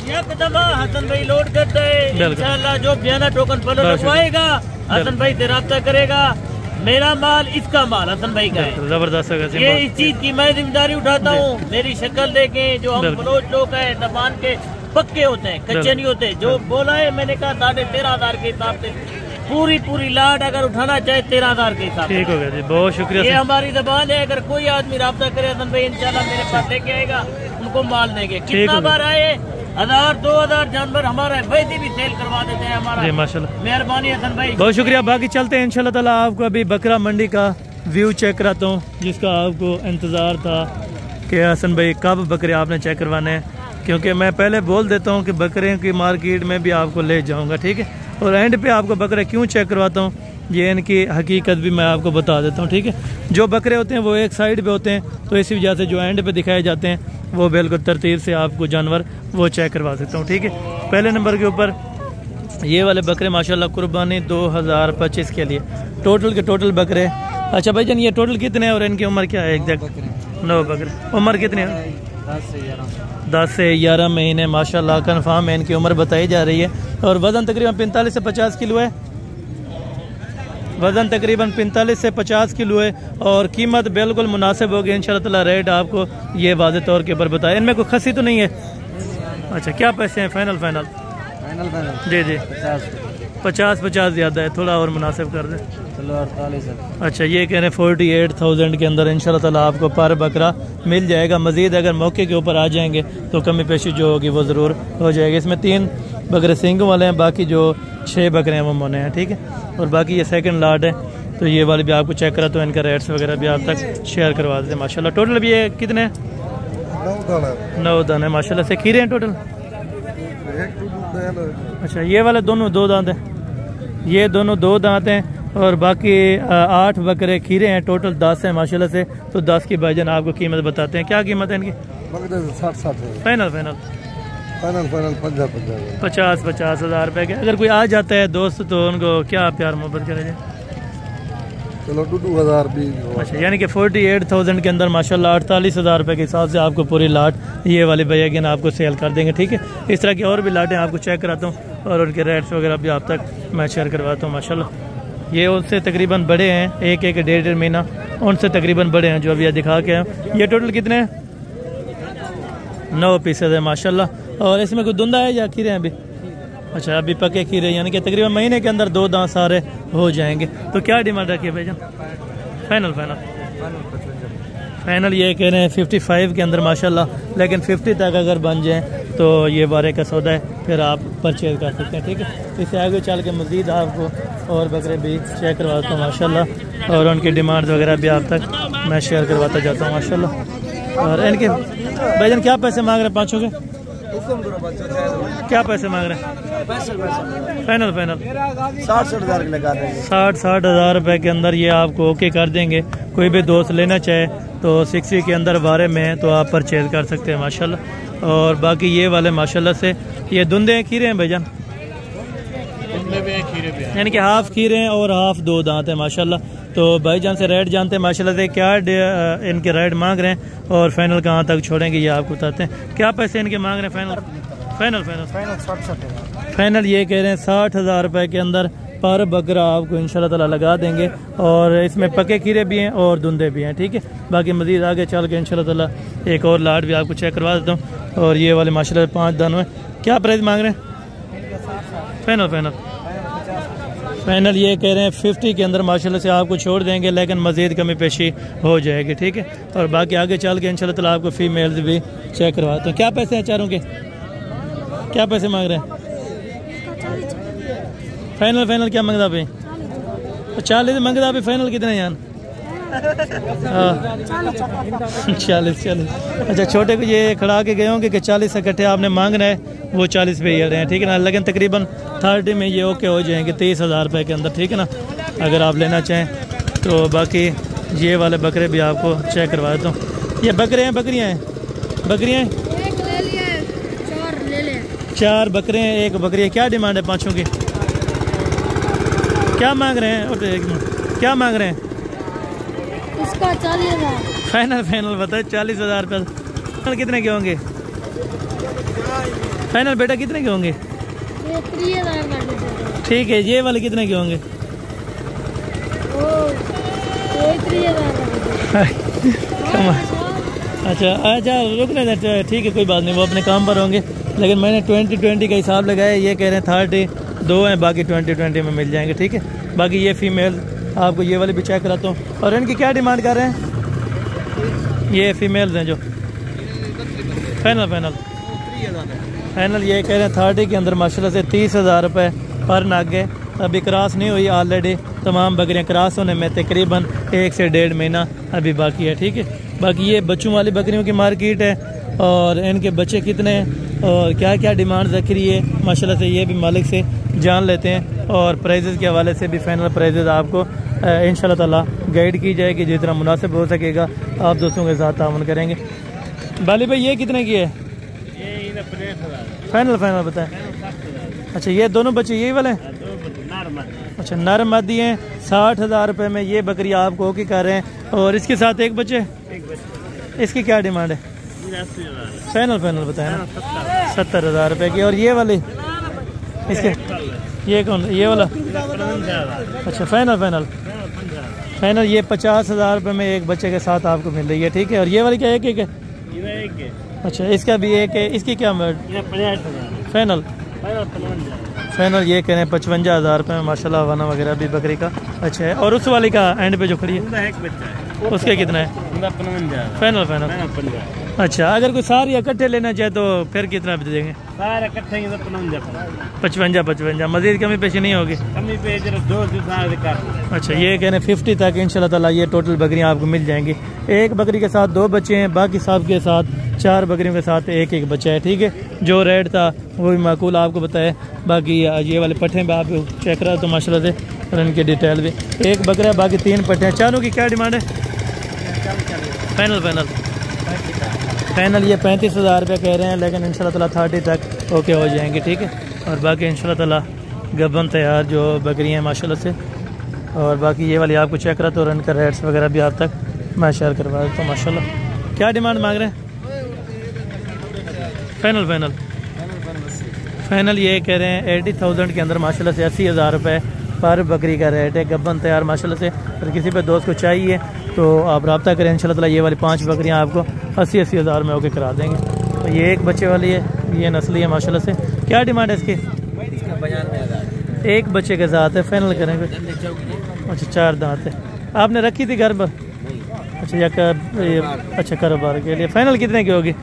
हसन भाई लोड करते हैं इंशाल्लाह, जो बयाना टोकन फॉलो रखवाएगा हसन भाई से रब्ता करेगा। मेरा माल इसका माल हसन भाई का है, जबरदस्त। ये इस चीज की मैं जिम्मेदारी उठाता हूँ। मेरी शक्ल देखें, जो हम बलोच लोग हैं दबान के पक्के होते हैं, कच्चे नहीं होते। जो बोला है मैंने कहा 13,500 के हिसाब से पूरी लाट अगर उठाना चाहे 13,000 के हिसाब से। ठीक हो गया जी, बहुत शुक्रिया। ये हमारी जबान है, अगर कोई आदमी रब्ता करे हसन भाई इंशाल्लाह मेरे पास लेके आएगा, उनको माल देंगे। कितना बार आए 1,000-2,000 जानवर हमारा वैसे भी सेल करवा देते हैं हमारा। जी माशाल्लाह, मेहरबानी हसन भाई, बहुत शुक्रिया। बाकी चलते हैं इंशाल्लाह ताला, आपको अभी बकरा मंडी का व्यू चेक कराता हूँ जिसका आपको इंतज़ार था कि हसन भाई कब बकरे आपने चेक करवाने हैं, क्योंकि मैं पहले बोल देता हूँ कि बकरे की मार्केट में भी आपको ले जाऊँगा, ठीक है। और एंड पे आपको बकरे क्यों चेक करवाता हूँ ये इनकी हकीकत भी मैं आपको बता देता हूँ, ठीक है। जो बकरे होते हैं वो एक साइड पे होते हैं, तो इसी वजह से जो एंड पे दिखाए जाते हैं वो बिल्कुल तरतीब से आपको जानवर वो चेक करवा सकता हूँ, ठीक है। पहले नंबर के ऊपर ये वाले बकरे माशाल्लाह कुर्बानी 2025 के लिए टोटल के टोटल बकरे। अच्छा भाईजान ये टोटल कितने हैं और इनकी उम्र क्या है? एग्जैक्ट 9 बकरे। उम्र कितनी है? 10 से 11 महीने माशाल्लाह कन्फर्म है इनकी उम्र बताई जा रही है। और वज़न तकरीबन 45 से 50 किलो है। वज़न तकरीबन 45 से 50 किलो है और कीमत बिल्कुल मुनासिब होगी इंशाल्लाह ताला। रेट आपको ये वाज़ेह तौर के ऊपर बताया। इनमें कोई खसी तो नहीं है? अच्छा क्या पैसे हैं फाइनल? जी 50 ज़्यादा है, थोड़ा और मुनासिब कर दें। चलो 48। अच्छा ये कह रहे हैं 48,000 के अंदर इंशाल्लाह ताला आपको पर बकरा मिल जाएगा। मज़ीद अगर मौके के ऊपर आ जाएंगे तो कमी पेशी जो होगी वो ज़रूर हो जाएगी। इसमें 3 बकरे सींग वाले हैं, बाकी जो 6 बकरे हैं वो मोने हैं, ठीक है। और बाकी ये सेकंड लाट है तो ये वाले भी आपको चेक करा तो इनका रेट्स वगैरह भी आप तक शेयर करवा देते हैं माशाल्लाह। टोटल भी ये कितने हैं? 9 दाने माशाल्लाह से। खीरे हैं टोटल? अच्छा, ये वाले दोनों 2 दांत हैं, ये दोनों 2 दांत हैं और बाकी 8 बकरे खीरे हैं। टोटल 10 हैं माशाल्लाह से। तो 10 की भाईजान आपको कीमत बताते हैं। क्या कीमत है इनकी? 60 फाइनल 50 हज़ार रुपये के। अगर कोई आ जाता है दोस्त तो उनको क्या प्यार मोहब्बत करेंगे? चलो 2,000 भी। अच्छा, यानी कि 48,000 के अंदर माशाल्लाह 48,000 रुपये के हिसाब से आपको पूरी लाट ये वाले भैया के ना आपको सेल कर देंगे। ठीक है, इस तरह की और भी लाटें आपको चेक कराता हूँ और उनके रेट्स वगैरह भी आप तक मैं शेयर करवाता हूँ माशाल्लाह। ये उनसे तकरीबन बड़े हैं, 1-1 डेढ़ महीना उनसे तकरीबन बड़े हैं जो अभी दिखा के हैं। ये टोटल कितने हैं? 9 पीसेज है माशाल्लाह। और इसमें कोई धुंधा है या खीरे हैं अभी? अच्छा, अभी पके खीरे, यानी कि तकरीबन महीने के अंदर 2 दांत सारे हो जाएंगे। तो क्या डिमांड रखी है भाईजान? फाइनल ये कह रहे हैं 55 के अंदर माशाल्लाह, लेकिन 50 तक अगर बन जाए तो ये बारे का सौदा है, फिर आप परचेज कर सकते हैं। ठीक है, इससे आगे चल के मज़ीद आपको और बकरे भी चेक करवाता हूँ माशाल्लाह और उनकी डिमांड वगैरह भी आप तक मैं शेयर करवाता जाता हूँ माशाल्लाह। और इनके भाईजान क्या पैसे मांग रहे हैं पाँचों के? क्या पैसे मांग रहे हैं? फाइनल 60 हज़ार के लगा देंगे। 60 हज़ार रुपये के अंदर ये आपको ओके कर देंगे। कोई भी दोस्त लेना चाहे तो 60 के अंदर बारे में तो आप परचेज कर सकते हैं माशाल्लाह। और बाकी ये वाले माशाल्लाह से ये धुंधे हैं, खीरे हैं भाईजान? यानी कि हाफ खीरे हैं और हाफ 2 दांत है माशाल्लाह। तो भाईजान से रेट जानते हैं माशाल्लाह से, क्या इनके रेट मांग रहे हैं और फाइनल कहाँ तक छोड़ेंगे ये आपको बताते हैं। क्या पैसे इनके मांग रहे हैं? फाइनल ये कह रहे हैं 60 हज़ार रुपये के अंदर पर बकरा आपको इंशाल्लाह ताला लगा देंगे। और इसमें पके खीरे भी हैं और धुंधे भी हैं। ठीक है, बाकी मज़ीद आगे चल के इंशाल्लाह ताला एक और लाट भी आपको चेक करवा देता हूँ। और ये वाले माशाल्लाह 5 दानों में क्या प्राइस मांग रहे हैं? फाइनल ये कह रहे हैं 50 के अंदर माशाल्लाह से आपको छोड़ देंगे, लेकिन मज़ीद कमी पेशी हो जाएगी। ठीक है, और बाकी आगे चल के इंशाल्लाह ताला आपको फीमेल्स भी चेक करवाता हूँ। क्या पैसे हैं चारों के? क्या पैसे मांग रहे हैं? फाइनल क्या मांगता भाई? 40 मांगता भाई। फाइनल कितने यार? 40। अच्छा, छोटे को ये खड़ा के गए होंगे कि 40 इकट्ठे आपने मांगना है, वो 40 पे ये रहे हैं। ठीक है ना, लेकिन तकरीबन 30 में ये ओके हो जाएंगे 30 हज़ार रुपये के अंदर। ठीक है ना, अगर आप लेना चाहें तो। बाकी ये वाले बकरे भी आपको चेक करवा देता हूँ। ये बकरे हैं, बकरियाँ हैं? 4 बकरे हैं, 1 बकरी है। क्या डिमांड है पाँचों की? क्या मांग रहे हैं? क्या मांग रहे हैं? इसका 40,000। फाइनल बताए 40,000 रुपये। फाइनल कितने के होंगे? फाइनल बेटा कितने के होंगे? 3,000। ठीक है, ये वाले कितने के होंगे? 3,000। अच्छा रुकने देते। ठीक है, कोई बात नहीं, वो अपने काम पर होंगे। लेकिन मैंने 20-20 का हिसाब लगाया। ये कह रहे हैं 32 हैं, बाकी 20-20 में मिल जाएंगे। ठीक है, बाकी ये फीमेल आपको ये वाले भी चेक कराता हूँ। और इनकी क्या डिमांड कर रहे हैं? ये फीमेल्स हैं जो फाइनल ये कह रहे हैं 30 के अंदर माशाल्लाह से 30 हज़ार रुपये पर नाग है। अभी क्रॉस नहीं हुई, ऑलरेडी तमाम बकरियां क्रॉस होने में तकरीबन 1 से 1.5 महीना अभी बाकी है। ठीक है, बाकी ये बच्चों वाली बकरियों की मार्केट है और इनके बच्चे कितने हैं और क्या क्या डिमांड रख रही है माशाल्लाह से ये भी मालिक से जान लेते हैं। और प्राइजेज़ के हवाले से भी फाइनल प्राइजेज़ आपको इंशाल्लाह ताला गाइड की जाएगी, जितना मुनासिब हो सकेगा आप दोस्तों के साथ ताउन करेंगे। बाली भाई ये कितने की है? फाइनल बताएं। अच्छा, ये दोनों बच्चे यही वाले हैं? अच्छा, नर मादी हैं। 60 हज़ार रुपये में ये बकरी आपको ओके कर रहे हैं। और इसके साथ एक बच्चे, इसकी क्या डिमांड है? फाइनल बताएं ना। 70 हज़ार रुपये की। और ये वाली इसके ये कौन? ये वाला? अच्छा, फाइनल ये 50 हज़ार रुपये में एक बच्चे के साथ आपको मिल रही है। ठीक है, और ये वाली क्या एक है? अच्छा, इसका भी एक है। इसकी क्या फाइनल ये कह रहे हैं 55 हज़ार रुपये में माशाल्लाह वाना वगैरह भी बकरी का अच्छा है। और उस वाली का एंड पे जो खड़ी है उसके कितना है? Final final. अच्छा, अगर कोई सारे इकट्ठे लेना चाहे तो फिर कितना देंगे? सारे इकट्ठे 55 मजीद कमी पेशी नहीं होगी? कमी पे अच्छा, ये कहने 50 तक इंशाल्लाह ताला ये टोटल बकरियां आपको मिल जाएंगी। एक बकरी के साथ 2 बच्चे हैं, बाकी सब के साथ 4 बकरियों के साथ एक बच्चा है। ठीक है, जो रेट था वो भी माकूल आपको बताया। बाकी ये वाले पट्टे भी आप चेक करा तो माशाल्लाह से रन की डिटेल भी। एक बकरा बाकी 3 पट्टे हैं। चारों की क्या डिमांड है? फाइनल ये 35,000 रुपये कह रहे हैं, लेकिन इंशाल्लाह ताला 30 तक ओके हो जाएंगे। ठीक है, और बाकी इंशाल्लाह ताला गबन तैयार जो बकरियाँ हैं माशाल्लाह से। और बाकी ये वाली आपको चेक करा तो रन का रेट्स वगैरह भी आप तक मैं शेयर करवा देता हूँ माशाल्लाह। क्या डिमांड मांग रहे हैं? फाइनल ये कह रहे हैं 80,000 के अंदर माशाल्लाह से 80,000 रुपये पर बकरी का रेट है। गबन तैयार माशाल्लाह से। और किसी पे दोस्त को चाहिए तो आप रब्ता करें, इंशाल्लाह ताला ये वाली 5 बकरियां आपको 80,000 में होके करा देंगे। तो ये एक बच्चे वाली है, ये नस्ली है माशाल्लाह से। क्या डिमांड है इसकी? 92,000 एक बच्चे के साथ है, फाइनल करेंगे। अच्छा, 4 दांत है। आपने रखी थी घर पर? अच्छा, अच्छा, कारोबार के लिए। फाइनल कितने की होगी?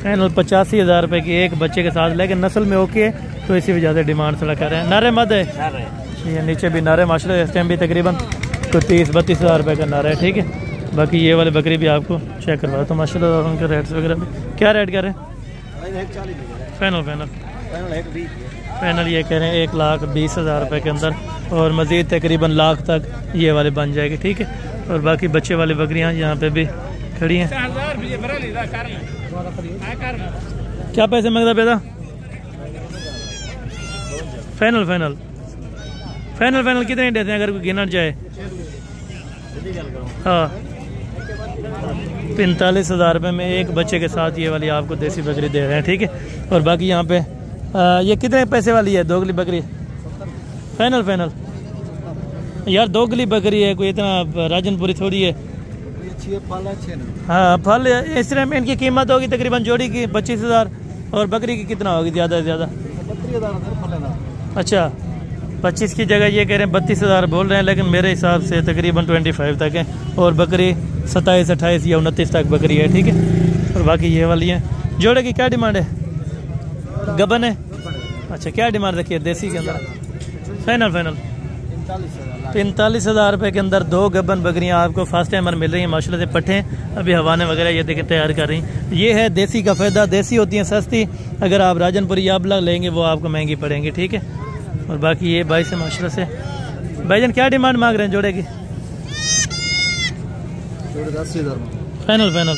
फाइनल 85,000 रुपये की एक बच्चे के साथ, लेकिन नस्ल में ओके है तो इसी वजह से डिमांड थोड़ा कर रहे हैं। नारे मद है, ये नीचे भी नारे माशाल्लाह इस टाइम भी तकरीबन तो 30-32,000 रुपये का नारा है। ठीक है, बाकी ये वाले बकरी भी आपको चेक करवा तो माशाल्लाह, और उनके रेट्स वगैरह भी। क्या रेट कर रहे हैं? फाइनल ये कह रहे हैं 1,20,000 रुपये के अंदर, और मज़ीद तकरीबन लाख तक ये वाले बन जाएगी। ठीक है, और बाकी बच्चे वाली बकरियाँ यहाँ पे भी खड़ी हैं। क्या पैसे मांग रहा पैदा? फाइनल कितने देते हैं अगर कोई गिनर जाए? हाँ, 45,000 रुपये में एक बच्चे के साथ ये वाली आपको देसी बकरी दे रहे हैं। ठीक है, और बाकी यहाँ पे ये कितने पैसे वाली है दोगली बकरी? फाइनल यार, दोगली बकरी है, कोई इतना राजनपुरी थोड़ी है। हाँ, फल इस तरह में इनकी कीमत होगी तकरीबन जोड़ी की 25,000, और बकरी की कितना होगी ज़्यादा से ज़्यादा? अच्छा, 25 की जगह ये कह रहे हैं 32,000 बोल रहे हैं, लेकिन मेरे हिसाब से तकरीबन 25 तक है, और बकरी 27, 28 या 29 तक बकरी है। ठीक है, और बाकी ये वाली है। जोड़े की क्या डिमांड है? गबन है। अच्छा, क्या डिमांड रखी है देसी के अंदर? फाइनल 45,000 रुपये के अंदर 2 गबन बकरियां आपको फर्स्ट टाइमर मिल रही हैं माशाल्लाह से। पट्टे अभी हवाने वगैरह ये देखें तैयार कर रही हैं। ये है देसी का फ़ायदा, देसी होती हैं सस्ती। अगर आप राजनपुरी याबला लेंगे वो आपको महंगी पड़ेंगी। ठीक है, और बाकी ये भाई से माशाल्लाह से। भाईजान क्या डिमांड मांग रहे हैं जोड़े की? फाइनल 75,000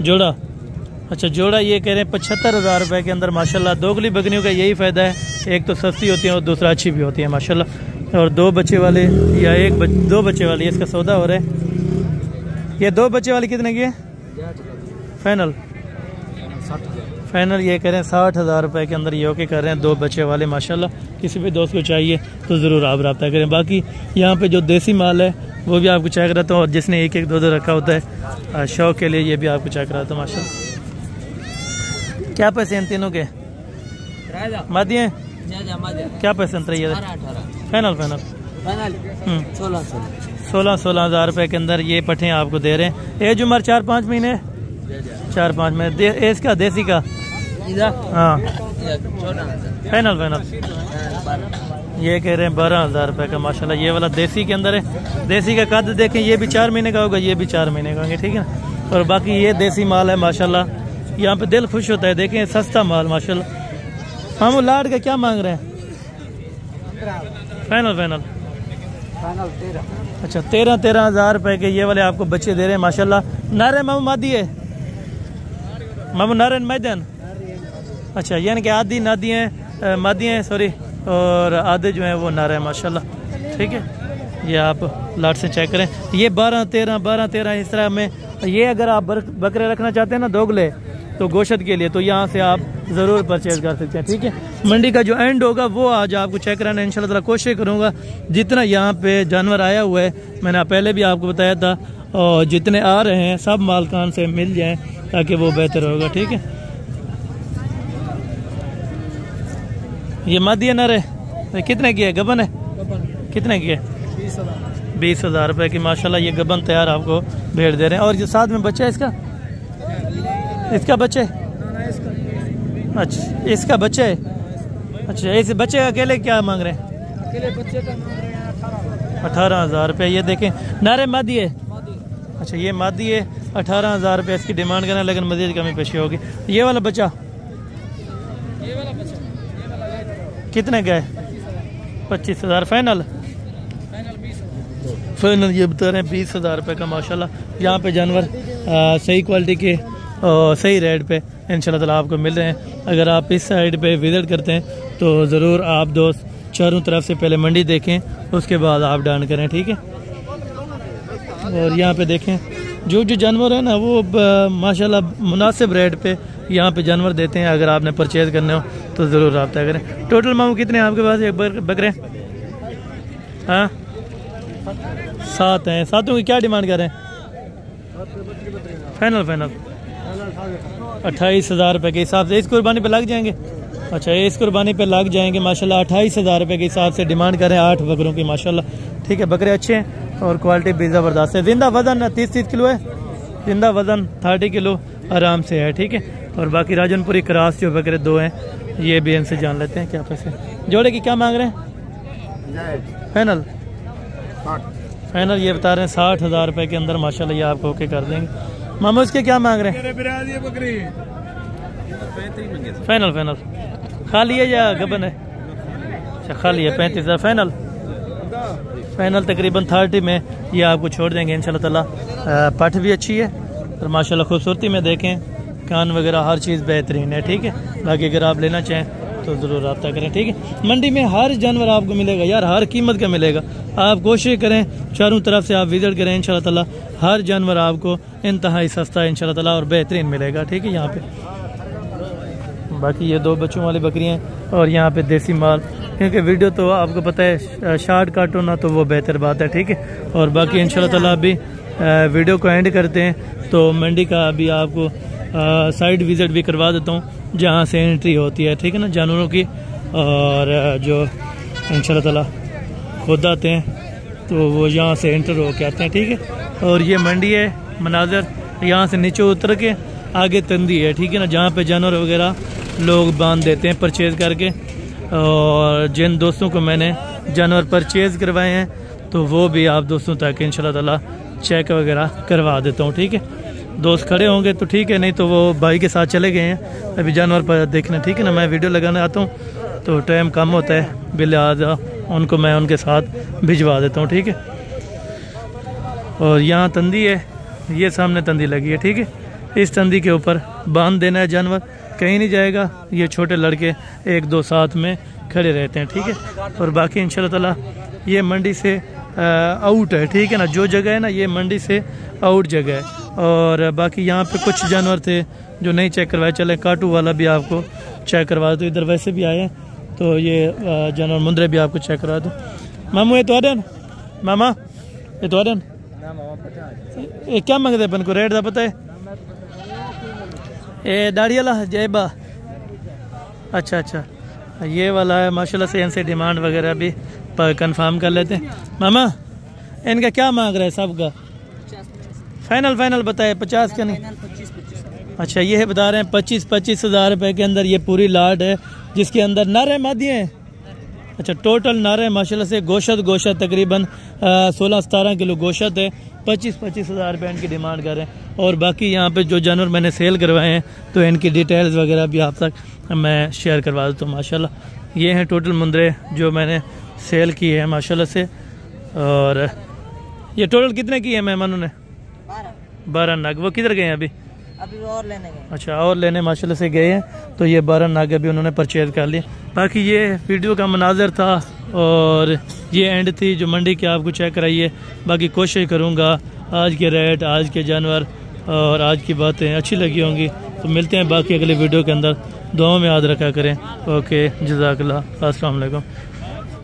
जोड़ा। अच्छा, जोड़ा ये कह रहे हैं 75,000 रुपये के अंदर माशाल्लाह। दोगली बकरियों का यही फ़ायदा है, एक तो सस्ती होती है और दूसरा अच्छी भी होती है माशाल्लाह। और 2 बच्चे वाले या 2 बच्चे वाली इसका सौदा हो रहा है। ये 2 बच्चे वाली कितने की है? फाइनल ये कह रहे हैं 60,000 रुपये के अंदर ये ओके कर रहे हैं 2 बच्चे वाले माशाल्लाह। किसी भी दोस्त को चाहिए तो ज़रूर आप रब्ता करें। बाकी यहाँ पे जो देसी माल है वो भी आपको चेक रहता हूँ, और जिसने 1-1, 2-2 रखा होता है शौक के लिए, ये भी आपको चेक रहता है माशाल्लाह। क्या पैसे हैं तीनों के? मादिए क्या पैसे अंतर? फाइनल 16,000 रुपये के अंदर ये पट्टे आपको दे रहे हैं। एज उम्र 4-5 महीने, 4-5 महीने। इसका देसी का? हाँ, फाइनल ये कह रहे हैं 12,000 रुपये का माशाल्लाह। ये वाला देसी के अंदर है। देसी का कद देखें, ये भी 4 महीने का होगा, ये भी 4 महीने का होंगे। ठीक है, और बाकी ये देसी माल है माशाल्लाह। यहाँ पे दिल खुश होता है, देखें सस्ता माल माशाल्लाह। हम लाड का क्या मांग रहे हैं? फाइनल अच्छा, 13,000 रुपये के ये वाले आपको बच्चे दे रहे हैं माशाल्लाह। नारे मामू मादी है, मामू नारायण मैदान। अच्छा, यानी कि आधी नादी हैं, मादी हैं सॉरी, और आधे जो हैं वो नारे हैं माशाल्लाह। ठीक है, ये आप लाट से चेक करें। ये 12-13 इस तरह में। ये अगर आप बकरे रखना चाहते हैं ना दोगले, तो गोश्त के लिए, तो यहाँ से आप ज़रूर परचेज कर सकते हैं। ठीक है, मंडी का जो एंड होगा वो आज आपको चेक कराना इंशाल्लाह ताला कोशिश करूँगा। जितना यहाँ पे जानवर आया हुआ है, मैंने पहले भी आपको बताया था, और जितने आ रहे हैं सब मालकान से मिल जाएं ताकि वो बेहतर होगा। ठीक है, ये मादी है नर है, कितने की है? गबन है, कितने की है? 20,000 रुपये की माशाल्लाह ये गबन तैयार आपको भेड़ दे रहे हैं। और जो साथ में बच्चा है इसका बच्चा है, अच्छा इसका बच्चा है, अच्छा इस बच्चे का अकेले क्या मांग रहे हैं? अकेले बच्चे का मांग रहे हैं 18,000 रुपये। ये देखें नारे मादी है, अच्छा ये मादी है, 18,000 रुपये इसकी डिमांड करना, लेकिन मजीद कमी पेशी होगी। ये वाला बच्चा कितने का है? 25,000 फाइनल ये बता रहे हैं 20,000 रुपये का। माशाल्लाह यहाँ पे जानवर सही क्वालिटी के और सही रेट पे इंशाल्लाह ताला आपको मिल रहे हैं। अगर आप इस साइड पे विज़िट करते हैं तो ज़रूर आप दोस्त चारों तरफ से पहले मंडी देखें, उसके बाद आप डान करें, ठीक है। और यहाँ पे देखें जो जानवर है ना वो माशाल्लाह मुनासिब रेट पे यहाँ पे जानवर देते हैं। अगर आपने परचेज़ करने हो तो ज़रूर रब्ता करें। टोटल मामू कितने हैं आपके पास एक बकरे? हाँ 7 हैं। 7 की क्या डिमांड कर रहे हैं? फाइनल 28,000 रुपये के हिसाब से इस कुर्बानी पे लग जाएंगे। अच्छा इस कुर्बानी पे लग जाएंगे माशाल्लाह 28,000 रुपये के हिसाब से डिमांड करें 8 बकरों की माशाल्लाह, ठीक है। बकरे अच्छे हैं और क्वालिटी भी ज़बरदस्त है। जिंदा वज़न 30 किलो है, जिंदा वज़न 30 किलो आराम से है, ठीक है। और बाकी राजनपुरी क्रॉस जो बकरे 2 हैं ये भी इनसे जान लेते हैं क्या पैसे जोड़े की क्या मांग रहे हैं? फाइनल ये बता रहे हैं 60,000 रुपये के अंदर माशाल्लाह ये आपको ओके कर देंगे। मामा उसके क्या मांग रहे हैं? फाइनल खाली है या गबन है? अच्छा खाली है 35,000 फाइनल तकरीबन 30 में ये आपको छोड़ देंगे इंशाल्लाह ताला। पठ भी अच्छी है और माशाल्लाह खूबसूरती में देखें, कान वगैरह हर चीज़ बेहतरीन है, ठीक है। बाकी अगर आप लेना चाहें तो ज़रूर रब्ता करें, ठीक है। मंडी में हर जानवर आपको मिलेगा यार, हर कीमत का मिलेगा। आप कोशिश करें चारों तरफ से आप विजिट करें, इंशाल्लाह ताला हर जानवर आपको इंतहाई सस्ता इंशाल्लाह ताला और बेहतरीन मिलेगा, ठीक है। यहाँ पे बाकी ये 2 बच्चों वाली बकरियाँ हैं और यहाँ पे देसी माल, क्योंकि वीडियो तो आपको पता है शार्ट काट होना तो वो बेहतर बात है, ठीक है। और बाकी इंशाल्लाह ताला अभी वीडियो को एंड करते हैं तो मंडी का अभी आपको साइड विज़िट भी करवा देता हूँ जहाँ से एंट्री होती है, ठीक है ना, जानवरों की। और जो इंशाल्लाह ताला खुद आते हैं तो वो यहाँ से एंटर होके आते हैं, ठीक है। और ये मंडी है मनाजर, यहाँ से नीचे उतर के आगे तंदी है, ठीक है ना, जहाँ पे जानवर वगैरह लोग बांध देते हैं परचेज़ करके। और जिन दोस्तों को मैंने जानवर परचेज़ करवाए हैं तो वो भी आप दोस्तों तक इंशाल्लाह ताला चेक वगैरह करवा देता हूँ, ठीक है। दोस्त खड़े होंगे तो ठीक है, नहीं तो वो भाई के साथ चले गए हैं अभी जानवर पर देखने, ठीक है ना। मैं वीडियो लगाने आता हूँ तो टाइम कम होता है, बिलिहाजा उनको मैं उनके साथ भिजवा देता हूँ, ठीक है। और यहाँ तंदी है, ये सामने तंदी लगी है, ठीक है। इस तंदी के ऊपर बांध देना है, जानवर कहीं नहीं जाएगा। ये छोटे लड़के 1-2 साथ में खड़े रहते हैं, ठीक है। और बाकी इंशाल्लाह ताला ये मंडी से आउट है, ठीक है ना, जो जगह है ना ये मंडी से आउट जगह है। और बाकी यहाँ पे कुछ जानवर थे जो नहीं चेक करवाए, चले काटू वाला भी आपको चेक करवा दो। इधर वैसे भी आए हैं तो ये जानवर मुंदरे भी आपको चेक करवा दो। मामू ये तो आडन, मामा ये तो आडन ये क्या मांगते अपन को रेट का पता है? ये दाढ़ी वाला जयबा, अच्छा ये वाला है माशाल्लाह से। इनसे डिमांड वगैरह भी कंफर्म कर लेते हैं। मामा इनका क्या मांग रहा है सबका? फाइनल बताए 50 का नहीं? अच्छा ये बता रहे हैं 25,000 रुपये के अंदर ये पूरी लाट है जिसके अंदर नारे मादी हैं। अच्छा टोटल नारे माशाल्लाह से गोशत तकरीबन 16-17 किलो गोशत है। 25,000 रुपये इनकी डिमांड कर रहे हैं। और बाकी यहाँ पे जो जानवर मैंने सेल करवाए हैं तो इनकी डिटेल्स वगैरह भी आप तक मैं शेयर करवा देता हूँ माशाल्लाह। ये हैं टोटल मुंदरे जो मैंने सेल की है माशाल्लाह से। और ये टोटल कितने की है मेहमानों ने? 12 नग। वो किधर गए हैं अभी और लेने गए? अच्छा और लेने माशाल्लाह से गए हैं तो ये 12 नग अभी उन्होंने परचेज कर लिए। बाकी ये वीडियो का मनाजर था और ये एंड थी जो मंडी के आपको चेक कराइए। बाकी कोशिश करूँगा आज के रेट, आज के जानवर और आज की बातें अच्छी लगी होंगी। तो मिलते हैं बाकी अगले वीडियो के अंदर। दुआओं में याद रखा करें। ओके जज़ाकल्लाह, अस्सलाम वालेकुम।